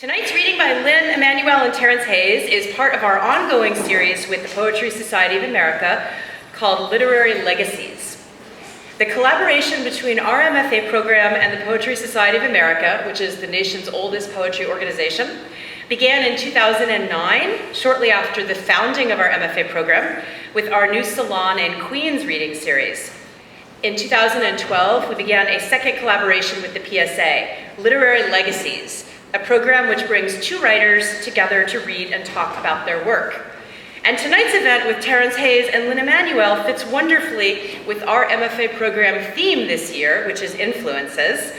Tonight's reading by Lynn Emanuel and Terrance Hayes is part of our ongoing series with the Poetry Society of America called Literary Legacies. The collaboration between our MFA program and the Poetry Society of America, which is the nation's oldest poetry organization, began in 2009, shortly after the founding of our MFA program, with our new Salon and Queens reading series. In 2012, we began a second collaboration with the PSA, Literary Legacies, a program which brings two writers together to read and talk about their work. And tonight's event with Terrance Hayes and Lynn Emanuel fits wonderfully with our MFA program theme this year, which is influences,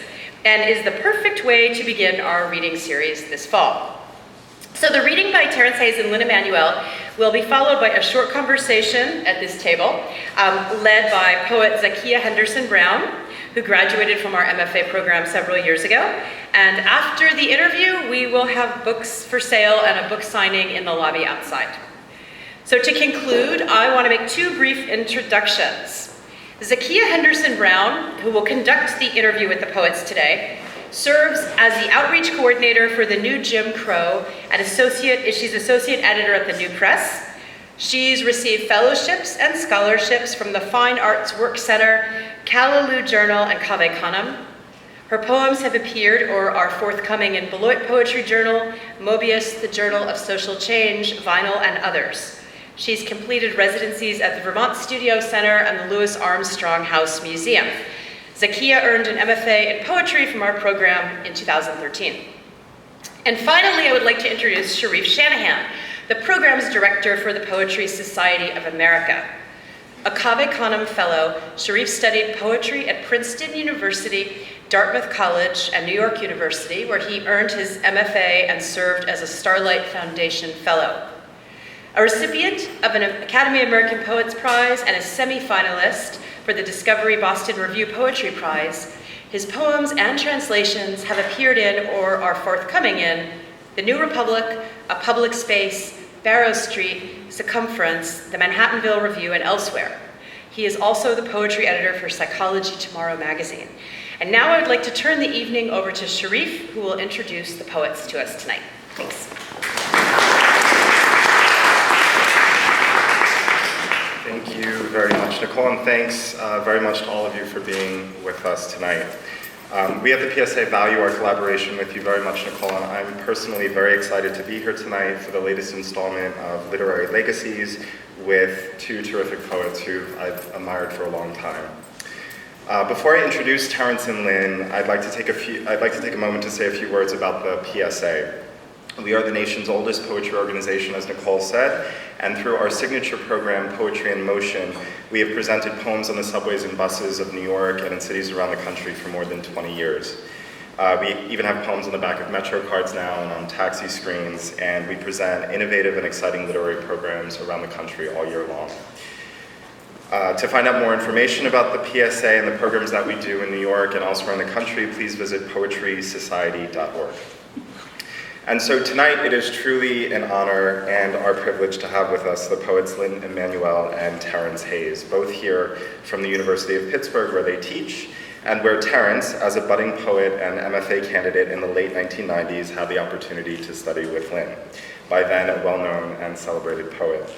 and is the perfect way to begin our reading series this fall. So the reading by Terrance Hayes and Lynn Emanuel will be followed by a short conversation at this table, led by poet Zakia Henderson-Brown, who graduated from our MFA program several years ago. And after the interview, we will have books for sale and a book signing in the lobby outside. So to conclude, I want to make two brief introductions. Zakia Henderson-Brown, who will conduct the interview with the poets today, serves as the outreach coordinator for the New Jim Crow and she's associate editor at the New Press. She's received fellowships and scholarships from the Fine Arts Work Center, Callaloo Journal, and Cave Canem. Her poems have appeared or are forthcoming in Beloit Poetry Journal, Mobius, the Journal of Social Change, Vinyl, and others. She's completed residencies at the Vermont Studio Center and the Louis Armstrong House Museum. Zakia earned an MFA in poetry from our program in 2013. And finally, I would like to introduce Sharif Shanahan, the program's director for the Poetry Society of America. A Cave Canem Fellow, Sharif studied poetry at Princeton University, Dartmouth College, and New York University, where he earned his MFA and served as a Starlight Foundation Fellow. A recipient of an Academy American Poets Prize and a semi-finalist for the Discovery Boston Review Poetry Prize, his poems and translations have appeared in or are forthcoming in The New Republic, A Public Space, Barrow Street, Circumference, the Manhattanville Review, and elsewhere. He is also the poetry editor for Psychology Tomorrow magazine. And now I would like to turn the evening over to Sharif, who will introduce the poets to us tonight. Thanks. Thank you very much, Nicole, and thanks very much to all of you for being with us tonight. We at the PSA value our collaboration with you very much, Nicole, and I'm personally very excited to be here tonight for the latest installment of Literary Legacies with two terrific poets who I've admired for a long time. Before I introduce Terrance and Lynn, I'd like to take a moment to say a few words about the PSA. We are the nation's oldest poetry organization, as Nicole said, and through our signature program, Poetry in Motion, we have presented poems on the subways and buses of New York and in cities around the country for more than 20 years. We even have poems on the back of Metro cards now and on taxi screens, and we present innovative and exciting literary programs around the country all year long. To find out more information about the PSA and the programs that we do in New York and elsewhere in the country, please visit poetrysociety.org. And so tonight it is truly an honor and our privilege to have with us the poets Lynn Emanuel and Terrance Hayes, both here from the University of Pittsburgh where they teach, and where Terrance, as a budding poet and MFA candidate in the late 1990s, had the opportunity to study with Lynn, by then a well-known and celebrated poet.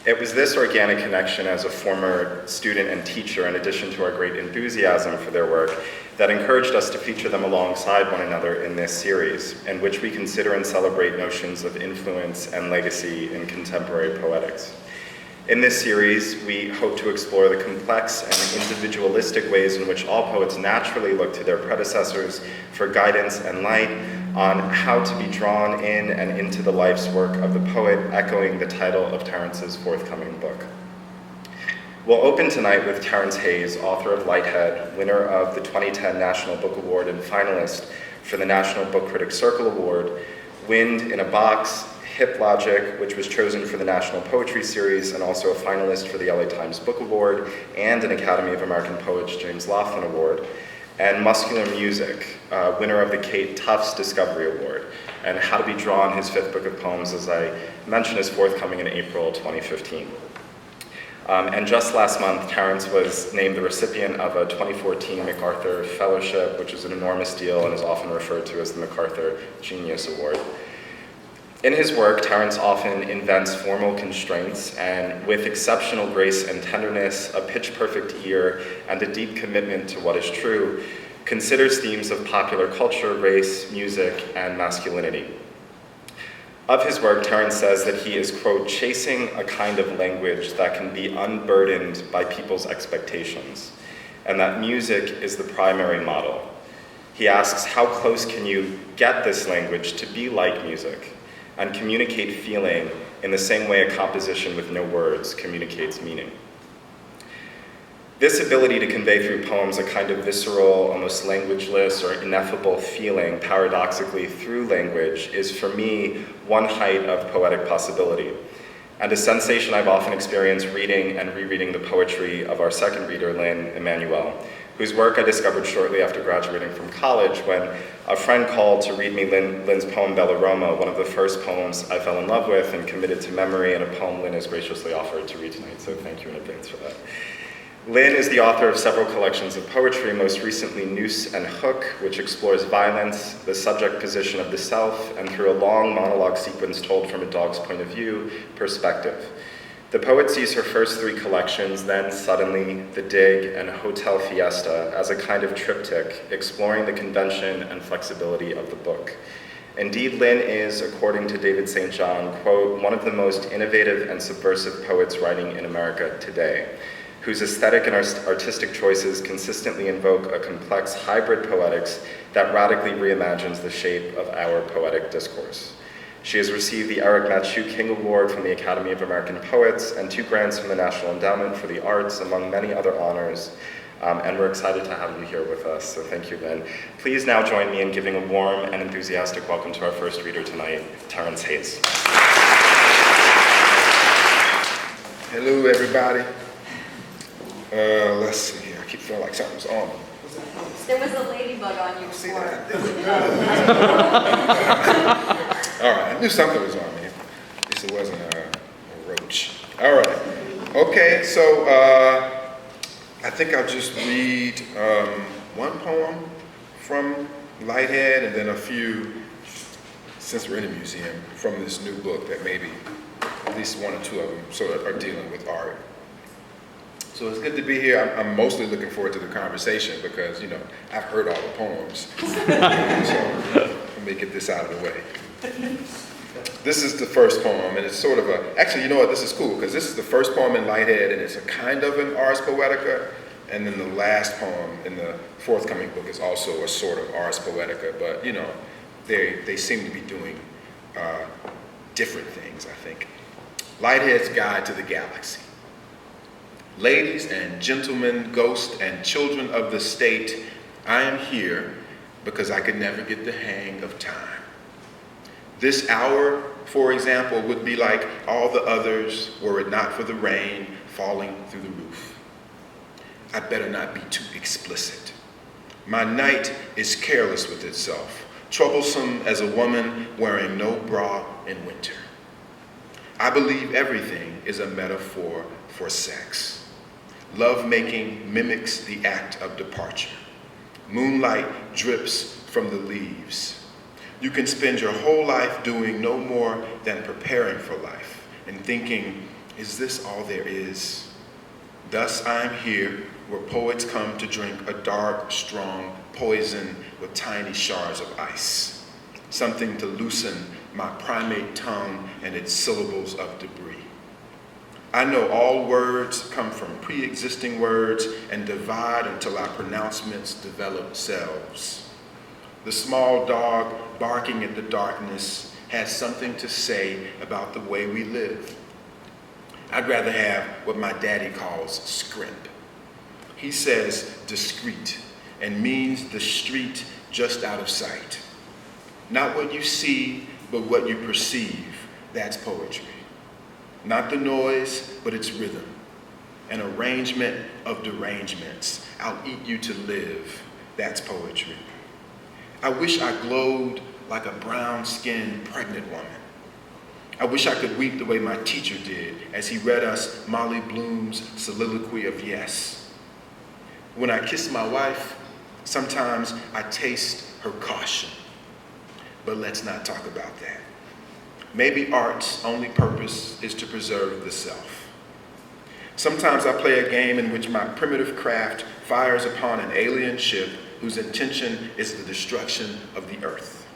It was this organic connection as a former student and teacher, in addition to our great enthusiasm for their work, that encouraged us to feature them alongside one another in this series, in which we consider and celebrate notions of influence and legacy in contemporary poetics. In this series, we hope to explore the complex and individualistic ways in which all poets naturally look to their predecessors for guidance and light on how to be drawn in and into the life's work of the poet, echoing the title of Terrance's forthcoming book. We'll open tonight with Terrance Hayes, author of Lighthead, winner of the 2010 National Book Award and finalist for the National Book Critics Circle Award, Wind in a Box, Hip Logic, which was chosen for the National Poetry Series and also a finalist for the LA Times Book Award and an Academy of American Poets James Laughlin Award, and Muscular Music, winner of the Kate Tufts Discovery Award, and How to Be Drawn, his fifth book of poems, as I mentioned, is forthcoming in April 2015. And just last month, Terrance was named the recipient of a 2014 MacArthur Fellowship, which is an enormous deal and is often referred to as the MacArthur Genius Award. In his work, Terrance often invents formal constraints and, with exceptional grace and tenderness, a pitch-perfect ear, and a deep commitment to what is true, considers themes of popular culture, race, music, and masculinity. Of his work, Terrance says that he is, quote, chasing a kind of language that can be unburdened by people's expectations, and that music is the primary model. He asks, how close can you get this language to be like music and communicate feeling in the same way a composition with no words communicates meaning? This ability to convey through poems a kind of visceral, almost languageless or ineffable feeling, paradoxically through language, is for me one height of poetic possibility, and a sensation I've often experienced reading and rereading the poetry of our second reader, Lynn Emanuel, whose work I discovered shortly after graduating from college when a friend called to read me Lynn's poem Bella Roma, one of the first poems I fell in love with and committed to memory, and a poem Lynn has graciously offered to read tonight, so thank you in advance for that. Lynn is the author of several collections of poetry, most recently Noose and Hook, which explores violence, the subject position of the self, and through a long monologue sequence told from a dog's point of view, perspective. The poet sees her first three collections, Then, Suddenly, The Dig, and Hotel Fiesta, as a kind of triptych, exploring the convention and flexibility of the book. Indeed, Lynn is, according to David St. John, quote, one of the most innovative and subversive poets writing in America today, whose aesthetic and artistic choices consistently invoke a complex hybrid poetics that radically reimagines the shape of our poetic discourse. She has received the Eric Mathieu King Award from the Academy of American Poets and 2 grants from the National Endowment for the Arts, among many other honors. And we're excited to have you here with us, so thank you, Lynn. Please now join me in giving a warm and enthusiastic welcome to our first reader tonight, Terrance Hayes. Hello, everybody. Let's see here. I keep feeling like something's on me. There was a ladybug on you See before. that? All right, I knew something was on me. At least it wasn't a roach. All right. Okay, so I think I'll just read one poem from Lighthead and then a few, since we're in a museum, from this new book that maybe at least 1 or 2 of them sort of are dealing with art. So it's good to be here. I'm mostly looking forward to the conversation because, you know, I've heard all the poems. So let me get this out of the way. This is the first poem, and it's sort of actually, you know what, this is cool because this is the first poem in Lighthead, and it's a kind of an Ars Poetica, and then the last poem in the forthcoming book is also a sort of Ars Poetica, but, you know, they seem to be doing different things, I think. Lighthead's Guide to the Galaxy. Ladies and gentlemen, ghosts and children of the state, I am here because I could never get the hang of time. This hour, for example, would be like all the others were it not for the rain falling through the roof. I'd better not be too explicit. My night is careless with itself, troublesome as a woman wearing no bra in winter. I believe everything is a metaphor for sex. Love-making mimics the act of departure. Moonlight drips from the leaves. You can spend your whole life doing no more than preparing for life and thinking, is this all there is? Thus I'm here where poets come to drink a dark, strong poison with tiny shards of ice. Something to loosen my primate tongue and its syllables of debris. I know all words come from pre-existing words and divide until our pronouncements develop selves. The small dog barking at the darkness has something to say about the way we live. I'd rather have what my daddy calls scrimp. He says discreet and means the street just out of sight. Not what you see, but what you perceive, that's poetry. Not the noise, but its rhythm. An arrangement of derangements. I'll eat you to live. That's poetry. I wish I glowed like a brown-skinned pregnant woman. I wish I could weep the way my teacher did as he read us Molly Bloom's soliloquy of yes. When I kiss my wife, sometimes I taste her caution. But let's not talk about that. Maybe art's only purpose is to preserve the self. Sometimes I play a game in which my primitive craft fires upon an alien ship whose intention is the destruction of the earth.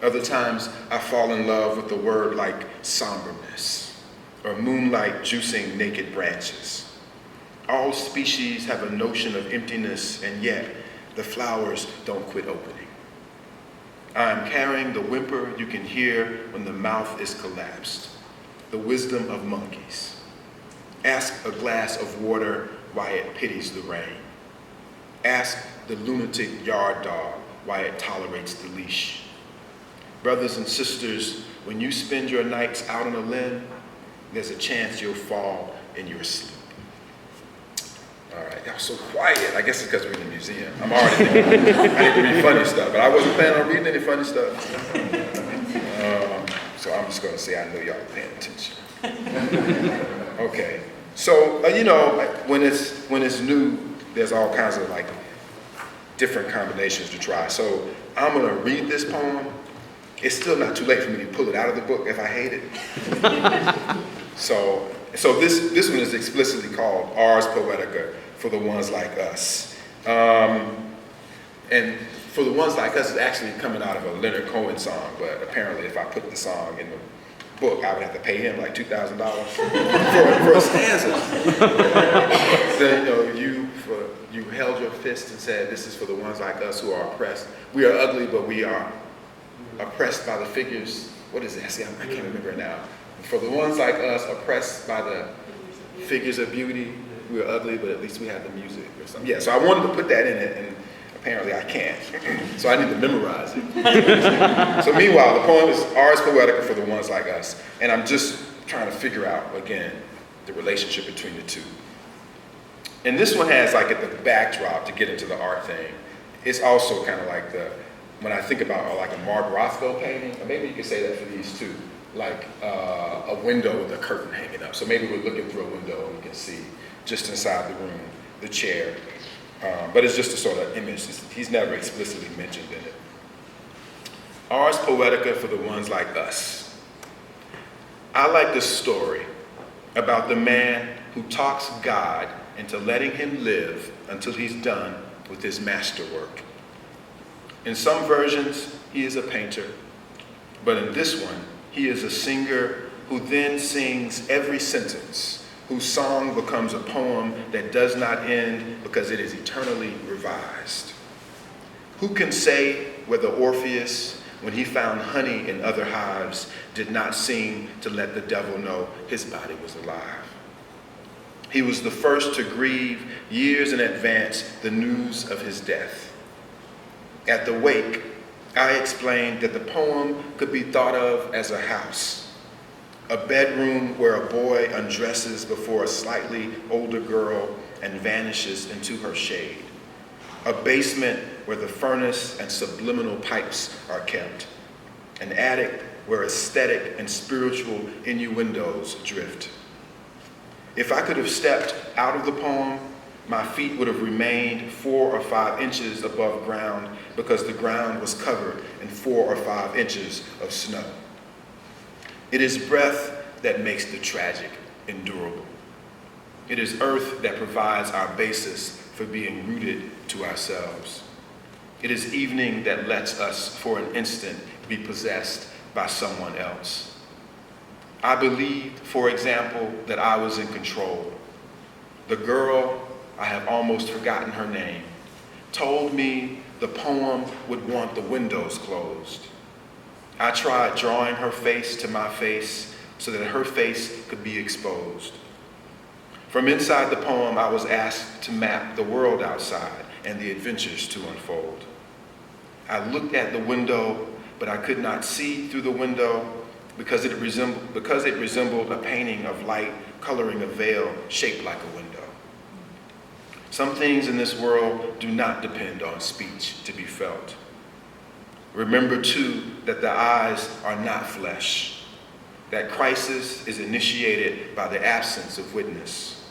Other times I fall in love with a word like somberness or moonlight juicing naked branches. All species have a notion of emptiness, and yet the flowers don't quit opening. I am carrying the whimper you can hear when the mouth is collapsed, the wisdom of monkeys. Ask a glass of water why it pities the rain. Ask the lunatic yard dog why it tolerates the leash. Brothers and sisters, when you spend your nights out on a limb, there's a chance you'll fall in your sleep. All right, y'all so quiet. I guess it's because we're in the museum. I'm already thinking I need to read funny stuff, but I wasn't planning on reading any funny stuff. So I'm just going to say I know y'all are paying attention. Okay, so when it's new, there's all kinds of like different combinations to try. So I'm going to read this poem. It's still not too late for me to pull it out of the book if I hate it. So this one is explicitly called Ars Poetica, for the ones like us. And for the ones like us, it's actually coming out of a Leonard Cohen song, but apparently if I put the song in the book, I would have to pay him like $2,000 for a stanza. So, you held your fist and said, this is for the ones like us who are oppressed. We are ugly, but we are oppressed by the figures. What is that? See, I can't remember it now. For the ones like us, oppressed by the figures of beauty, we are ugly, but at least we have the music or something. Yeah, so I wanted to put that in it, and apparently I can't. So I need to memorize it. So meanwhile, the poem is Ars Poetica for the ones like us, and I'm just trying to figure out, again, the relationship between the two. And this one has, like, at the backdrop, to get into the art thing, it's also kind of like when I think about like a Mark Rothko painting, or maybe you could say that for these two, like a window with a curtain hanging up. So maybe we're looking through a window and we can see just inside the room, the chair. But it's just a sort of image. He's never explicitly mentioned in it. Ars Poetica for the ones like us. I like this story about the man who talks God into letting him live until he's done with his masterwork. In some versions, he is a painter, but in this one, he is a singer who then sings every sentence, whose song becomes a poem that does not end because it is eternally revised. Who can say whether Orpheus, when he found honey in other hives, did not sing to let the devil know his body was alive? He was the first to grieve years in advance the news of his death. At the wake, I explained that the poem could be thought of as a house, a bedroom where a boy undresses before a slightly older girl and vanishes into her shade, a basement where the furnace and subliminal pipes are kept, an attic where aesthetic and spiritual innuendos drift. If I could have stepped out of the poem, my feet would have remained 4 or 5 inches above ground because the ground was covered in 4 or 5 inches of snow. It is breath that makes the tragic endurable. It is earth that provides our basis for being rooted to ourselves. It is evening that lets us, for an instant, be possessed by someone else. I believed, for example, that I was in control. The girl, I have almost forgotten her name, told me the poem would want the windows closed. I tried drawing her face to my face so that her face could be exposed. From inside the poem, I was asked to map the world outside and the adventures to unfold. I looked at the window, but I could not see through the window because it resembled a painting of light coloring a veil shaped like a window. Some things in this world do not depend on speech to be felt. Remember, too, that the eyes are not flesh. that crisis is initiated by the absence of witness,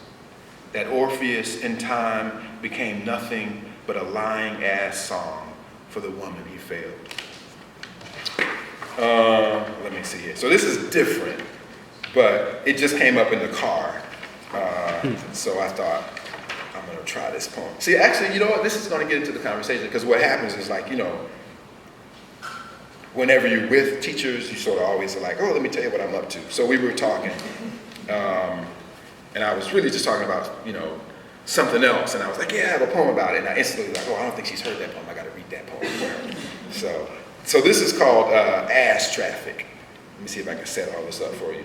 that Orpheus in time became nothing but a lying-ass song for the woman he failed. Let me see here. So this is different, but it just came up in the car. So I thought, I'm gonna try this poem. See, actually, you know what? This is gonna get into the conversation, because what happens is, like, you know, whenever you're with teachers, you sort of always are like, oh, let me tell you what I'm up to. So we were talking, and I was really just talking about, you know, something else, and I was like, yeah, I have a poem about it, and I instantly like, oh, I don't think she's heard that poem, I gotta read that poem. So this is called Ass Traffic. Let me see if I can set all this up for you.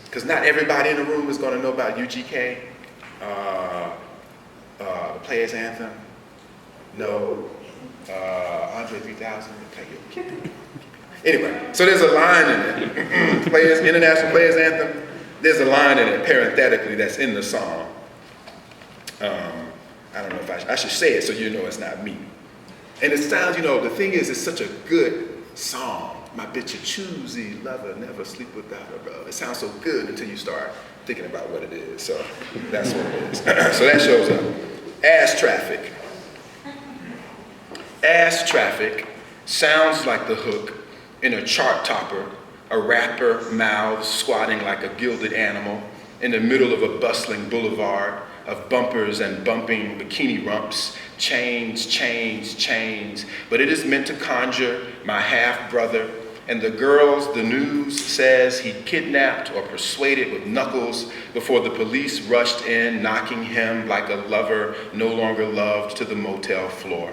Because not everybody in the room is gonna know about UGK, the Players Anthem, no, Andre 3000, anyway, so there's a line in it. International Players Anthem, there's a line in it, parenthetically, that's in the song. I don't know if I should say it so you know it's not me. And it sounds, you know, the thing is, it's such a good song. My bitch a choosy lover, never sleep without her, bro. It sounds so good until you start thinking about what it is. So that's what it is. So that shows up. Ass traffic. Ass traffic sounds like the hook in a chart topper, a rapper mouth squatting like a gilded animal in the middle of a bustling boulevard of bumpers and bumping bikini rumps, chains, chains, chains. But it is meant to conjure my half-brother and the girls the news says he kidnapped or persuaded with knuckles before the police rushed in, knocking him like a lover no longer loved to the motel floor.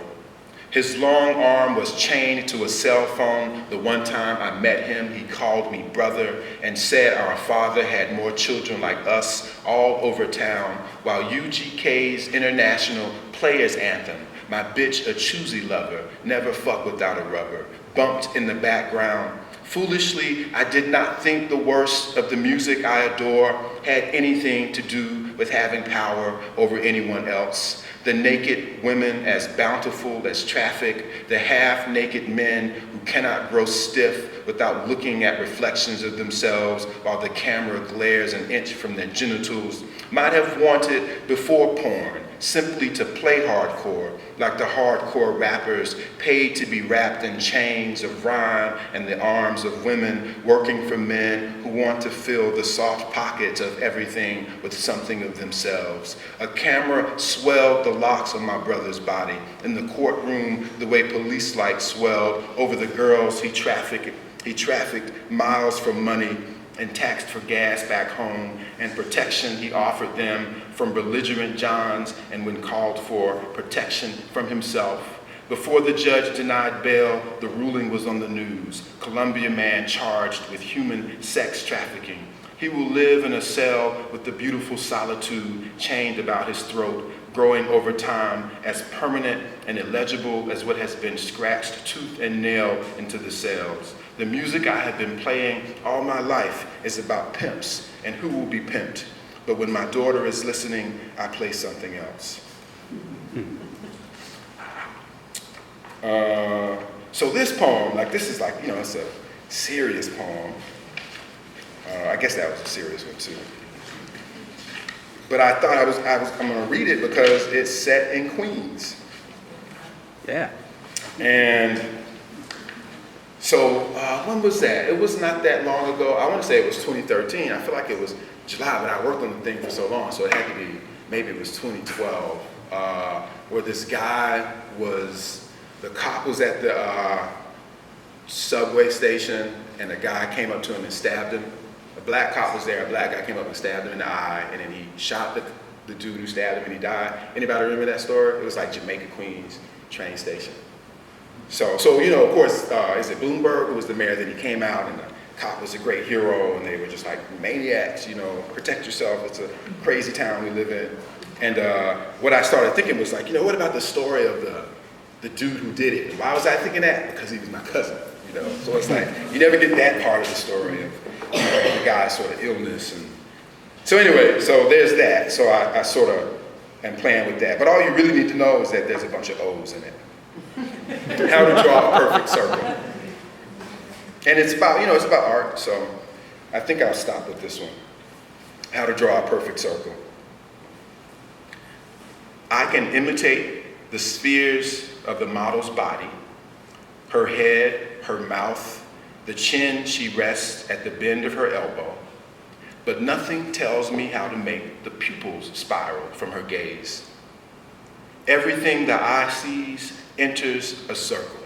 His long arm was chained to a cell phone. The one time I met him, he called me brother and said our father had more children like us all over town, while UGK's International Players Anthem, my bitch a choosy lover, never fuck without a rubber, bumped in the background. Foolishly, I did not think the worst of the music I adore had anything to do with having power over anyone else. The naked women as bountiful as traffic, the half-naked men who cannot grow stiff without looking at reflections of themselves while the camera glares an inch from their genitals, might have wanted before porn simply to play hardcore, like the hardcore rappers paid to be wrapped in chains of rhyme and the arms of women working for men who want to fill the soft pockets of everything with something of themselves. A camera swelled the locks of my brother's body. In the courtroom, the way police lights swelled over the girls he trafficked miles for money and taxed for gas back home, and protection he offered them from belligerent Johns, and when called for, protection from himself. Before the judge denied bail, the ruling was on the news. Columbia man charged with human sex trafficking. He will live in a cell with the beautiful solitude chained about his throat, growing over time as permanent and illegible as what has been scratched tooth and nail into the cells. The music I have been playing all my life is about pimps and who will be pimped. But when my daughter is listening, I play something else. So this poem, like this is like, you know, it's a serious poem. I guess that was a serious one too. But I thought I'm gonna read it because it's set in Queens. Yeah. And so when was that? It was not that long ago. I want to say it was 2013. I feel like it was July, but I worked on the thing for so long, so it had to be, maybe it was 2012, where this guy the cop was at the subway station, and a guy came up to him and stabbed him. A black cop was there, a black guy came up and stabbed him in the eye, and then he shot the dude who stabbed him and he died. Anybody remember that story? It was like Jamaica, Queens train station. So you know, of course, is it Bloomberg who was the mayor? Then he came out, and the cop was a great hero, and they were just like maniacs, you know, protect yourself. It's a crazy town we live in. And what I started thinking was like, you know, what about the story of the dude who did it? Why was I thinking that? Because he was my cousin, you know. So it's like, you never get that part of the story of the guy's sort of illness. And so anyway, so there's that. So I sort of am playing with that. But all you really need to know is that there's a bunch of O's in it. How to draw a perfect circle. And it's about, you know, it's about art, so I think I'll stop with this one. How to draw a perfect circle. I can imitate the spheres of the model's body, her head, her mouth, the chin she rests at the bend of her elbow, but nothing tells me how to make the pupils spiral from her gaze. Everything the eye sees enters a circle.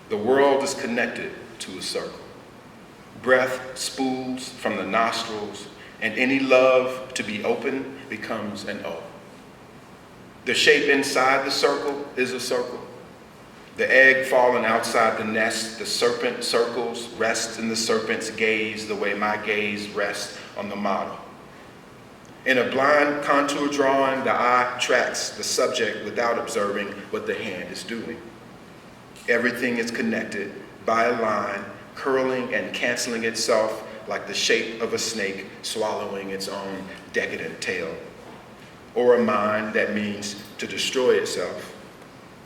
The world is connected to a circle. Breath spools from the nostrils, and any love to be open becomes an O. The shape inside the circle is a circle. The egg fallen outside the nest, the serpent circles, rests in the serpent's gaze the way my gaze rests on the model. In a blind contour drawing, the eye tracks the subject without observing what the hand is doing. Everything is connected by a line, curling and canceling itself like the shape of a snake swallowing its own decadent tail. Or a mind that means to destroy itself.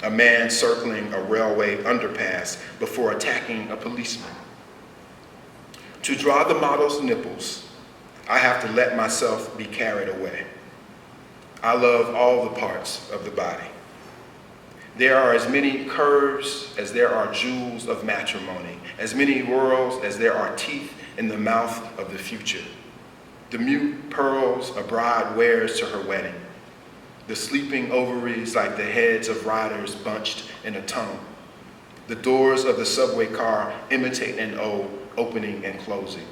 A man circling a railway underpass before attacking a policeman. To draw the model's nipples, I have to let myself be carried away. I love all the parts of the body. There are as many curves as there are jewels of matrimony, as many whorls as there are teeth in the mouth of the future. The mute pearls a bride wears to her wedding. The sleeping ovaries like the heads of riders bunched in a tunnel. The doors of the subway car imitate an O opening and closing.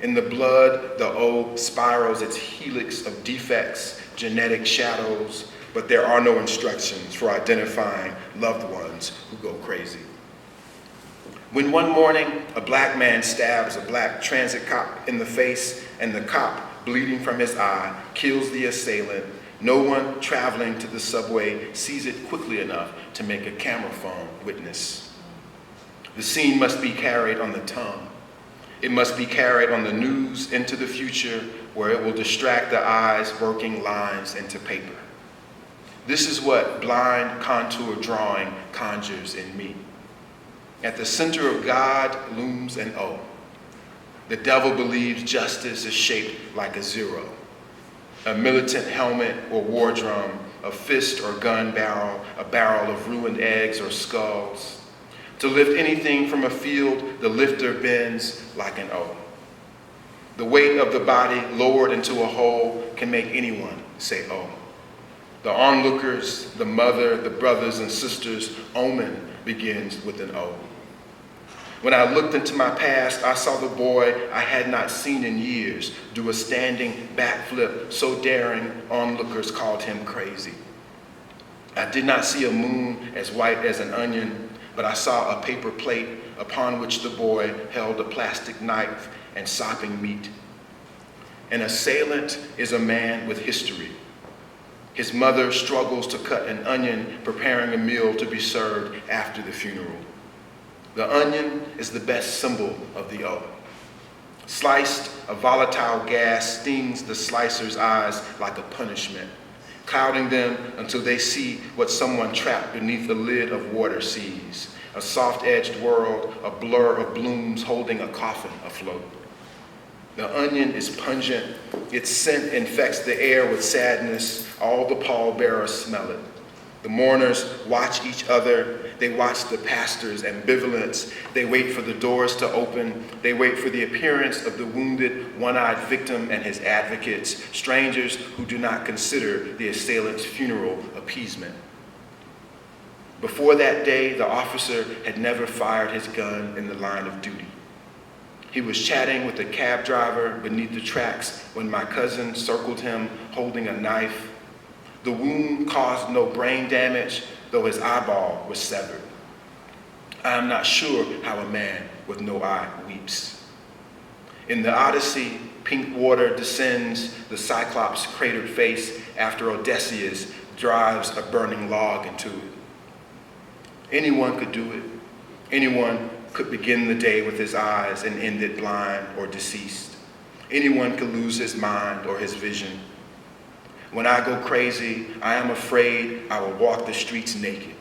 In the blood, the O spirals its helix of defects, genetic shadows, but there are no instructions for identifying loved ones who go crazy. When one morning, a black man stabs a black transit cop in the face and the cop, bleeding from his eye, kills the assailant, no one traveling to the subway sees it quickly enough to make a camera phone witness. The scene must be carried on the tongue. It must be carried on the news into the future where it will distract the eyes working lines into paper. This is what blind contour drawing conjures in me. At the center of God looms an O. The devil believes justice is shaped like a zero. A militant helmet or war drum, a fist or gun barrel, a barrel of ruined eggs or skulls. To lift anything from a field, the lifter bends like an O. The weight of the body lowered into a hole can make anyone say O. The onlookers, the mother, the brothers and sisters, omen begins with an O. When I looked into my past, I saw the boy I had not seen in years do a standing backflip so daring onlookers called him crazy. I did not see a moon as white as an onion, but I saw a paper plate upon which the boy held a plastic knife and sopping meat. An assailant is a man with history. His mother struggles to cut an onion, preparing a meal to be served after the funeral. The onion is the best symbol of the O. Sliced, a volatile gas stings the slicer's eyes like a punishment, clouding them until they see what someone trapped beneath the lid of water sees. A soft-edged world, a blur of blooms holding a coffin afloat. The onion is pungent. Its scent infects the air with sadness. All the pallbearers smell it. The mourners watch each other. They watch the pastor's ambivalence. They wait for the doors to open. They wait for the appearance of the wounded, one-eyed victim and his advocates, strangers who do not consider the assailant's funeral appeasement. Before that day, the officer had never fired his gun in the line of duty. He was chatting with a cab driver beneath the tracks when my cousin circled him holding a knife. The wound caused no brain damage, though his eyeball was severed. I am not sure how a man with no eye weeps. In the Odyssey, pink water descends the Cyclops' cratered face after Odysseus drives a burning log into it. Anyone could do it. Anyone could begin the day with his eyes and end it blind or deceased. Anyone could lose his mind or his vision. When I go crazy, I am afraid I will walk the streets naked.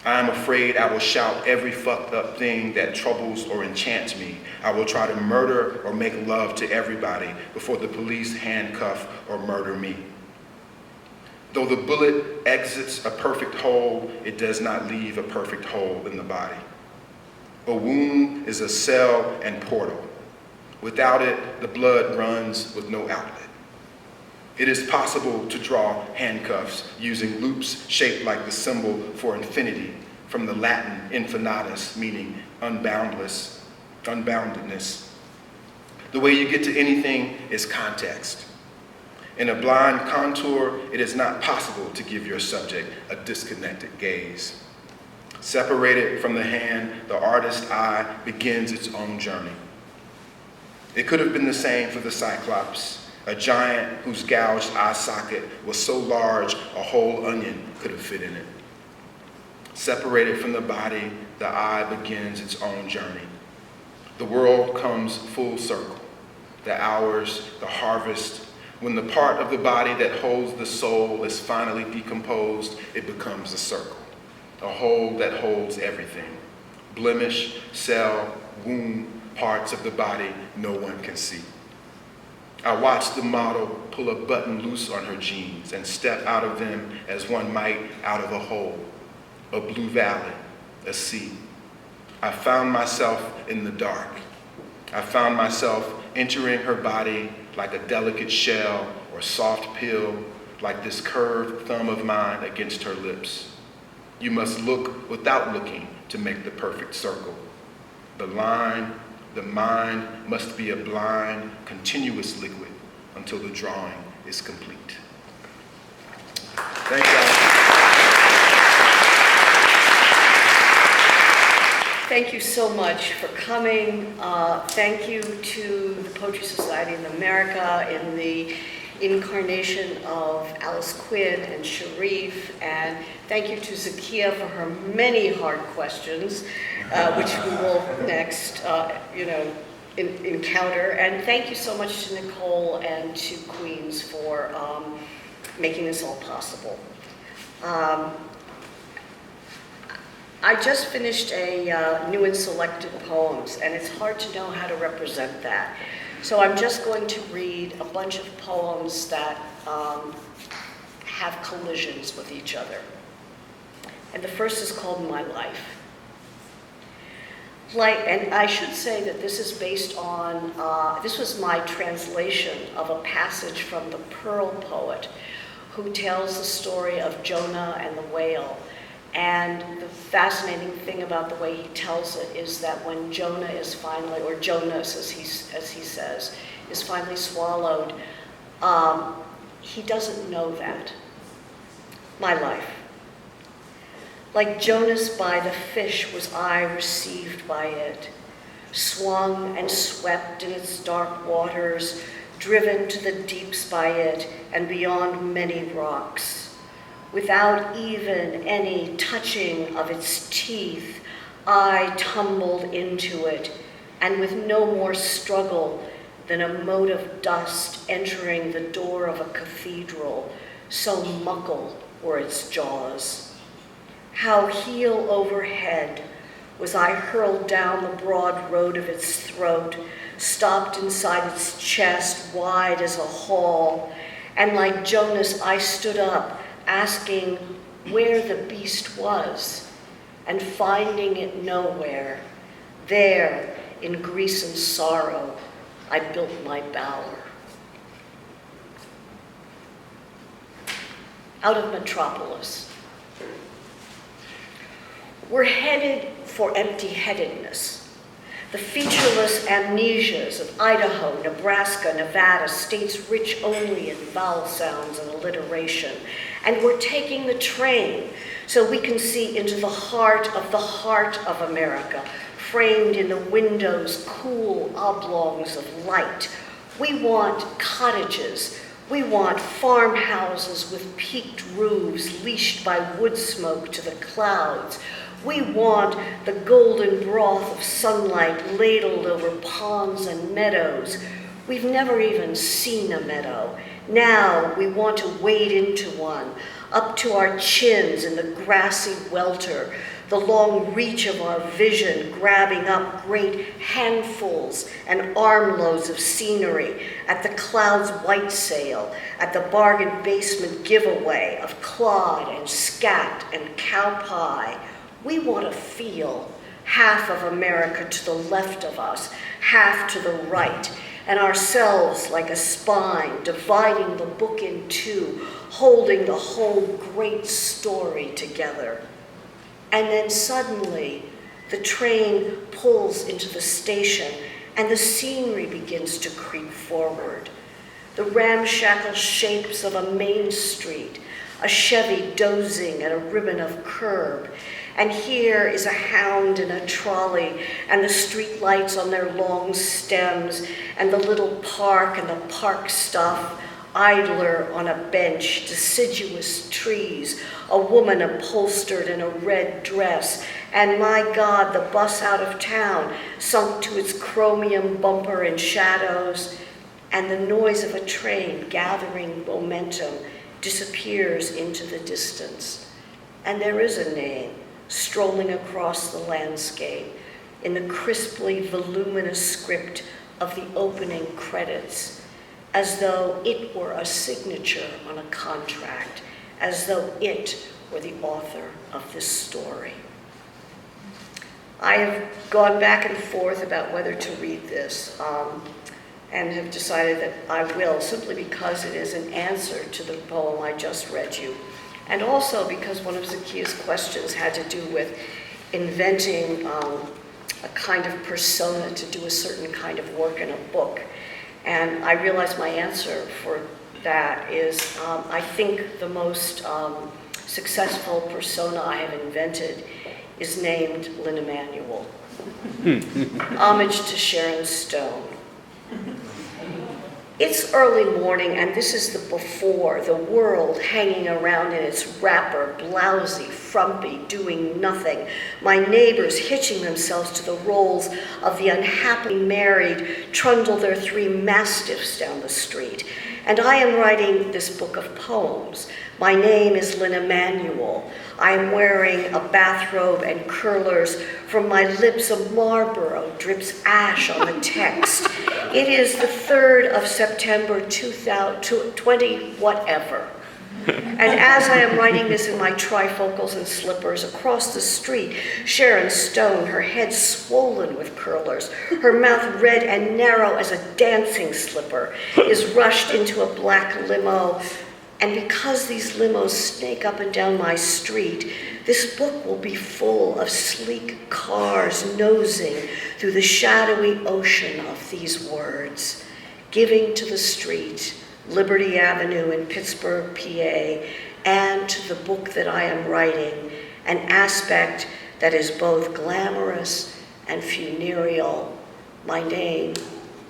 I am afraid I will shout every fucked up thing that troubles or enchants me. I will try to murder or make love to everybody before the police handcuff or murder me. Though the bullet exits a perfect hole, it does not leave a perfect hole in the body. A wound is a cell and portal. Without it, the blood runs with no outlet. It is possible to draw handcuffs using loops shaped like the symbol for infinity, from the Latin infinitus, meaning unboundedness. The way you get to anything is context. In a blind contour, it is not possible to give your subject a disconnected gaze. Separated from the hand, the artist's eye begins its own journey. It could have been the same for the Cyclops, a giant whose gouged eye socket was so large a whole onion could have fit in it. Separated from the body, the eye begins its own journey. The world comes full circle. The hours, the harvest. When the part of the body that holds the soul is finally decomposed, it becomes a circle, a whole that holds everything. Blemish, cell, wound, parts of the body no one can see. I watched the model pull a button loose on her jeans and step out of them as one might out of a hole, a blue valley, a sea. I found myself in the dark. I found myself entering her body like a delicate shell or soft pill, like this curved thumb of mine against her lips. You must look without looking to make the perfect circle. The mind must be a blind, continuous liquid until the drawing is complete. Thank you. Thank you so much for coming. Thank you to the Poetry Society of America in the incarnation of Alice Quinn and Sharif, and thank you to Zakia for her many hard questions, which we will next, encounter. And thank you so much to Nicole and to Queens for making this all possible. I just finished a new and selected poems, and it's hard to know how to represent that. So I'm just going to read a bunch of poems that have collisions with each other. And the first is called My Life. And I should say that this is based on, this was my translation of a passage from the Pearl poet who tells the story of Jonah and the whale. And the fascinating thing about the way he tells it is that when Jonah is finally, or Jonas as he says, is finally swallowed, he doesn't know that. My life. Like Jonas by the fish was I received by it, swung and swept in its dark waters, driven to the deeps by it and beyond many rocks. Without even any touching of its teeth, I tumbled into it, and with no more struggle than a mote of dust entering the door of a cathedral, so muckle were its jaws. How heel over head was I hurled down the broad road of its throat, stopped inside its chest wide as a hall, and like Jonas I stood up, asking where the beast was, and finding it nowhere. There, in grief and sorrow, I built my bower. Out of Metropolis. We're headed for empty-headedness. The featureless amnesias of Idaho, Nebraska, Nevada, states rich only in vowel sounds and alliteration. And we're taking the train so we can see into the heart of America, framed in the windows, cool oblongs of light. We want cottages. We want farmhouses with peaked roofs leashed by wood smoke to the clouds. We want the golden broth of sunlight ladled over ponds and meadows. We've never even seen a meadow. Now we want to wade into one, up to our chins in the grassy welter, the long reach of our vision grabbing up great handfuls and armloads of scenery at the cloud's white sail, at the bargain basement giveaway of clod and scat and cow pie. We want to feel half of America to the left of us, half to the right, and ourselves like a spine, dividing the book in two, holding the whole great story together. And then suddenly, the train pulls into the station and the scenery begins to creep forward. The ramshackle shapes of a main street, a Chevy dozing at a ribbon of curb, and here is a hound in a trolley, and the street lights on their long stems, and the little park and the park stuff, idler on a bench, deciduous trees, a woman upholstered in a red dress, and my God, the bus out of town, sunk to its chromium bumper in shadows, and the noise of a train gathering momentum disappears into the distance. And there is a name strolling across the landscape in the crisply voluminous script of the opening credits, as though it were a signature on a contract, as though it were the author of this story. I have gone back and forth about whether to read this, and have decided that I will, simply because it is an answer to the poem I just read you, and also because one of Zakia's questions had to do with inventing a kind of persona to do a certain kind of work in a book. And I realize my answer for that is, I think the most successful persona I have invented is named Lynn Emanuel. Homage to Sharon Stone. It's early morning, and this is the before, the world hanging around in its wrapper, blousy, frumpy, doing nothing. My neighbors hitching themselves to the rolls of the unhappily married trundle their 3 mastiffs down the street. And I am writing this book of poems. My name is Lynn Emanuel. I am wearing a bathrobe and curlers. From my lips a Marlboro drips ash on the text. It is the 3rd of September 2020, whatever. And as I am writing this in my trifocals and slippers, across the street, Sharon Stone, her head swollen with curlers, her mouth red and narrow as a dancing slipper, is rushed into a black limo. And because these limos snake up and down my street, this book will be full of sleek cars nosing through the shadowy ocean of these words, giving to the street, Liberty Avenue in Pittsburgh, PA, and to the book that I am writing, an aspect that is both glamorous and funereal. My name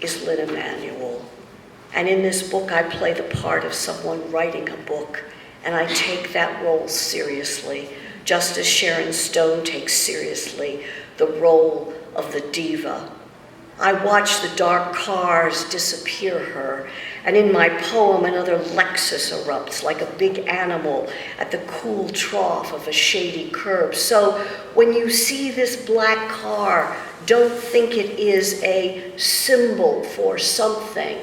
is Lynn Emanuel. And in this book, I play the part of someone writing a book, and I take that role seriously, just as Sharon Stone takes seriously the role of the diva. I watch the dark cars disappear her, and in my poem, another Lexus erupts like a big animal at the cool trough of a shady curb. So when you see this black car, don't think it is a symbol for something.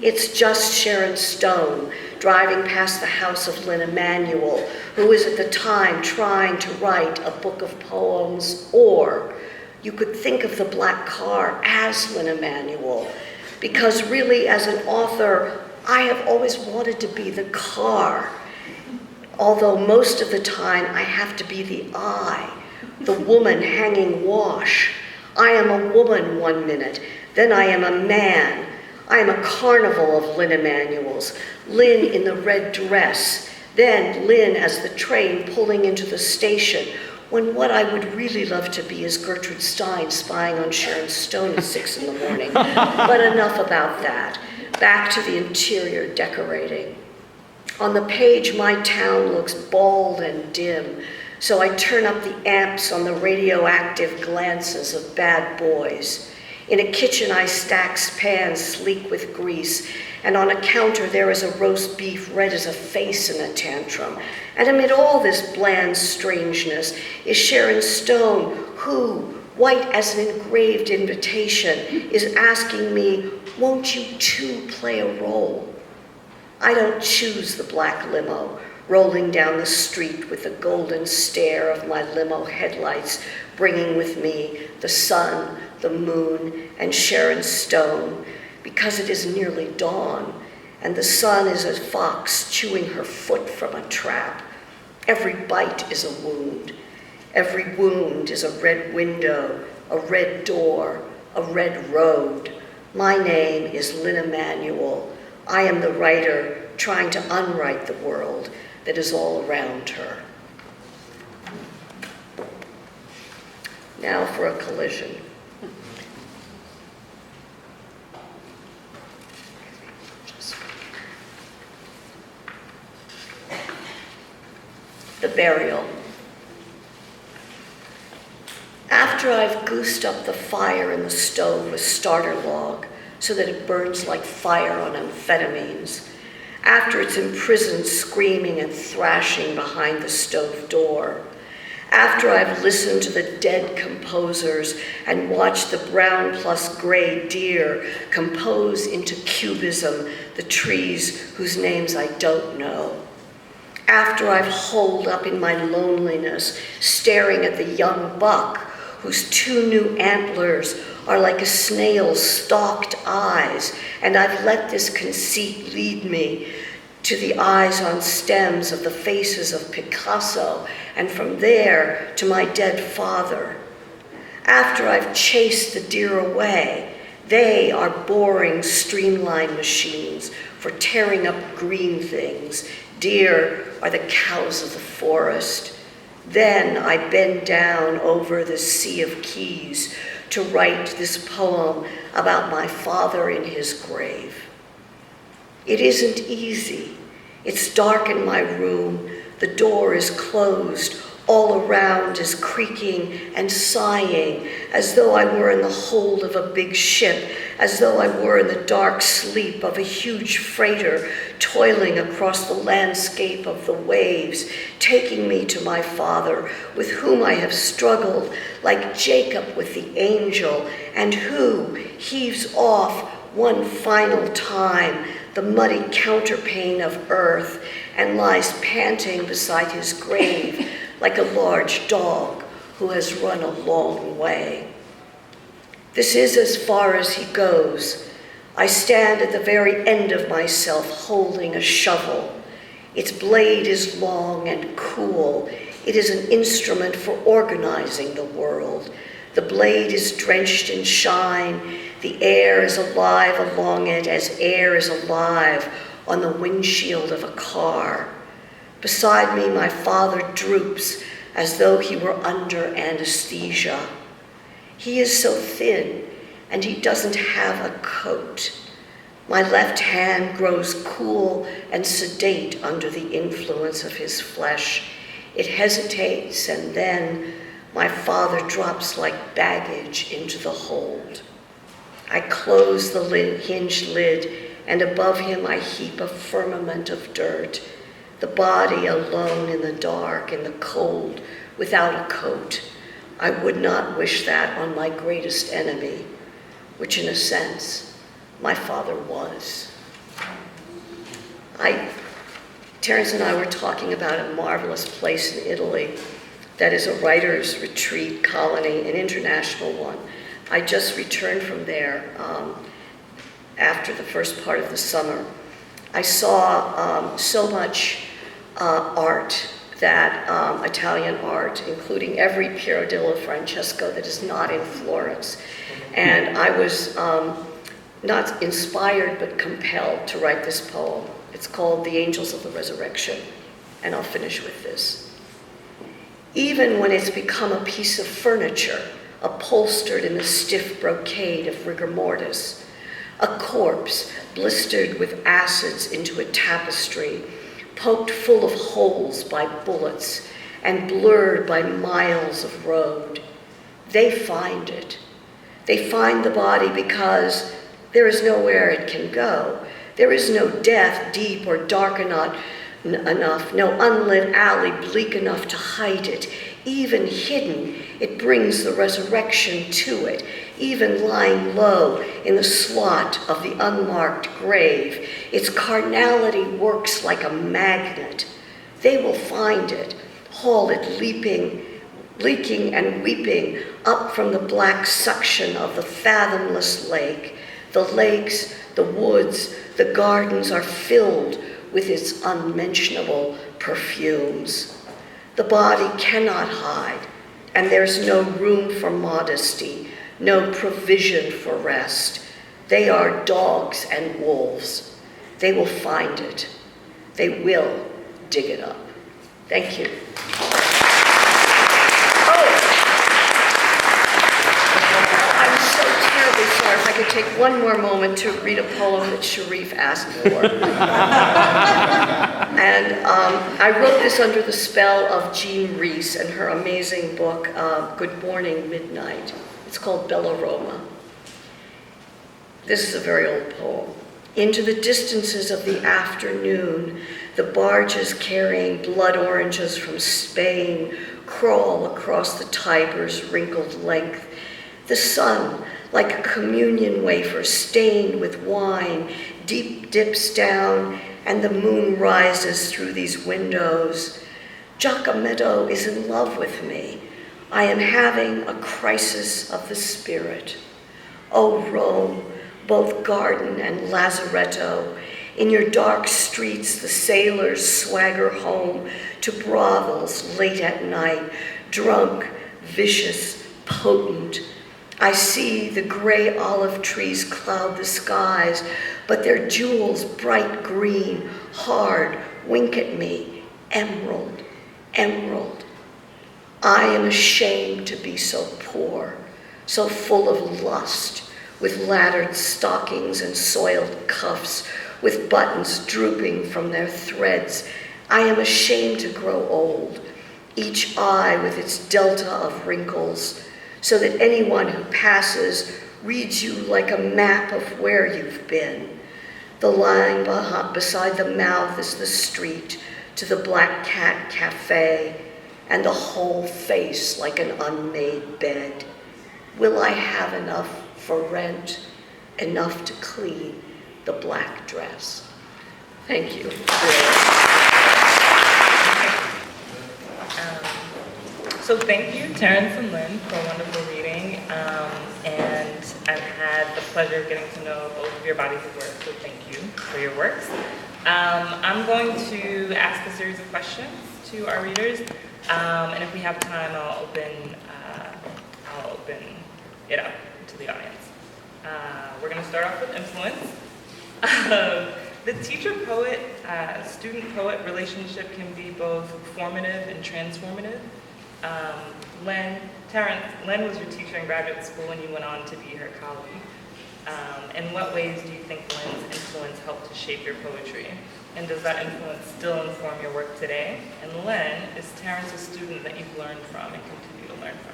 It's just Sharon Stone driving past the house of Lynn Emanuel, who is at the time trying to write a book of poems. Or you could think of the black car as Lynn Emanuel, because really as an author, I have always wanted to be the car, although most of the time I have to be the I, the woman hanging wash. I am a woman one minute, then I am a man. I am a carnival of Lynn Emanuels, Lynn in the red dress, then Lynn as the train pulling into the station, when what I would really love to be is Gertrude Stein spying on Sharon Stone at 6 in the morning. But enough about that. Back to the interior decorating. On the page, my town looks bald and dim, so I turn up the amps on the radioactive glances of bad boys. In a kitchen I stack pans sleek with grease, and on a counter there is a roast beef red as a face in a tantrum. And amid all this bland strangeness is Sharon Stone, who, white as an engraved invitation, is asking me, won't you too play a role? I don't choose the black limo, rolling down the street with the golden stare of my limo headlights, bringing with me the sun, the moon, and Sharon Stone, because it is nearly dawn, and the sun is a fox chewing her foot from a trap. Every bite is a wound. Every wound is a red window, a red door, a red road. My name is Lynn Emanuel. I am the writer trying to unwrite the world that is all around her. Now for a collision. The burial. After I've goosed up the fire in the stove with starter log so that it burns like fire on amphetamines, after it's imprisoned screaming and thrashing behind the stove door, after I've listened to the dead composers and watched the brown plus gray deer compose into cubism the trees whose names I don't know, after I've holed up in my loneliness, staring at the young buck whose two new antlers are like a snail's stalked eyes, and I've let this conceit lead me to the eyes on stems of the faces of Picasso, and from there to my dead father. After I've chased the deer away, they are boring streamline machines for tearing up green things. Deer are the cows of the forest. Then I bend down over the sea of keys to write this poem about my father in his grave. It isn't easy. It's dark in my room. The door is closed. All around is creaking and sighing, as though I were in the hold of a big ship, as though I were in the dark sleep of a huge freighter toiling across the landscape of the waves, taking me to my father, with whom I have struggled like Jacob with the angel, and who heaves off one final time the muddy counterpane of earth and lies panting beside his grave like a large dog who has run a long way. This is as far as he goes. I stand at the very end of myself holding a shovel. Its blade is long and cool. It is an instrument for organizing the world. The blade is drenched in shine. The air is alive along it as air is alive on the windshield of a car. Beside me, my father droops as though he were under anesthesia. He is so thin, and he doesn't have a coat. My left hand grows cool and sedate under the influence of his flesh. It hesitates, and then my father drops like baggage into the hold. I close the hinged lid, and above him I heap a firmament of dirt. The body alone in the dark, in the cold, without a coat. I would not wish that on my greatest enemy, which in a sense, my father was. Terrance and I were talking about a marvelous place in Italy that is a writer's retreat colony, an international one. I just returned from there after the first part of the summer. I saw so much art, that Italian art, including every Piero della Francesco that is not in Florence. And I was not inspired, but compelled to write this poem. It's called The Angels of the Resurrection, and I'll finish with this. Even when it's become a piece of furniture, upholstered in the stiff brocade of rigor mortis, a corpse blistered with acids into a tapestry, poked full of holes by bullets and blurred by miles of road. They find it. They find the body because there is nowhere it can go. There is no death deep or dark enough, no unlit alley bleak enough to hide it. Even hidden, it brings the resurrection to it. Even lying low in the slot of the unmarked grave, its carnality works like a magnet. They will find it, haul it leaking and weeping up from the black suction of the fathomless lake. The lakes, the woods, the gardens are filled with its unmentionable perfumes. The body cannot hide, and there's no room for modesty, no provision for rest. They are dogs and wolves. They will find it. They will dig it up. Thank you. I'm so terribly sorry. If I could take one more moment to read a poem that Sharif asked for. And I wrote this under the spell of Jean Reese and her amazing book, Good Morning, Midnight. It's called Bellaroma. This is a very old poem. Into the distances of the afternoon, the barges carrying blood oranges from Spain crawl across the Tiber's wrinkled length. The sun, like a communion wafer stained with wine, deep dips down, and the moon rises through these windows. Giacometto is in love with me. I am having a crisis of the spirit. Oh, Rome, both garden and lazaretto, in your dark streets the sailors swagger home to brothels late at night, drunk, vicious, potent. I see the gray olive trees cloud the skies, but their jewels bright green, hard, wink at me, emerald, emerald. I am ashamed to be so poor, so full of lust, with laddered stockings and soiled cuffs, with buttons drooping from their threads. I am ashamed to grow old, each eye with its delta of wrinkles, so that anyone who passes reads you like a map of where you've been. The line beside the mouth is the street to the Black Cat Cafe, and the whole face like an unmade bed. Will I have enough for rent, enough to clean the black dress? Thank you. So thank you, Terrance and Lynn, for a wonderful reading. And I've had the pleasure of getting to know both of your bodies of work, so thank you for your works. I'm going to ask a series of questions to our readers, and if we have time, I'll open it up to the audience. We're going to start off with influence. The teacher-poet, student-poet relationship can be both formative and transformative. Lynn was your teacher in graduate school and you went on to be her colleague. In what ways do you think Lynn's influence helped to shape your poetry? And does that influence still inform your work today? And Lynn, is Terrance a student that you've learned from and continue to learn from?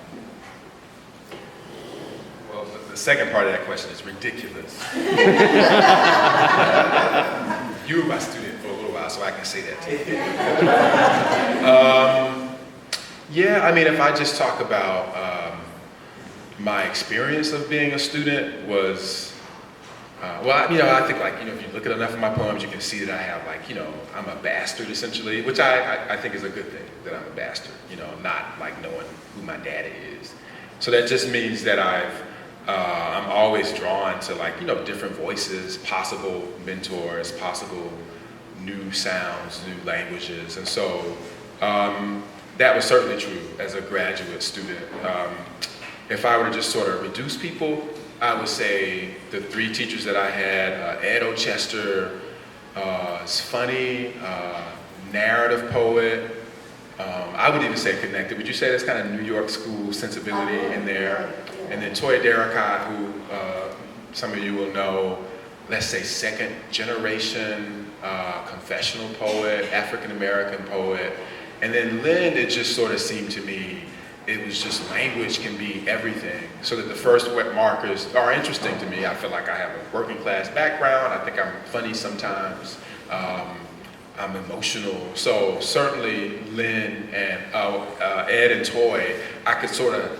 Well, the second part of that question is ridiculous. You were my student for a little while, so I can say that to you. Yeah, I mean, if I just talk about my experience of being a student was, I think if you look at enough of my poems, you can see that I have I'm a bastard essentially, which I think is a good thing, that I'm a bastard, not like knowing who my daddy is. So that just means that I'm always drawn to different voices, possible mentors, possible new sounds, new languages. And so that was certainly true as a graduate student. If I were to just sort of reduce people, I would say the three teachers that I had, Ed Ochester, is funny, narrative poet. I would even say connected. Would you say that's kind of New York school sensibility in there? And then Toya Darracott, who some of you will know, let's say second generation confessional poet, African American poet. And then Lynn, it just sort of seemed to me it was just language can be everything. So that the first wet markers are interesting to me. I feel like I have a working class background. I think I'm funny sometimes. I'm emotional. So certainly Lynn and Ed and Toy, I could sort of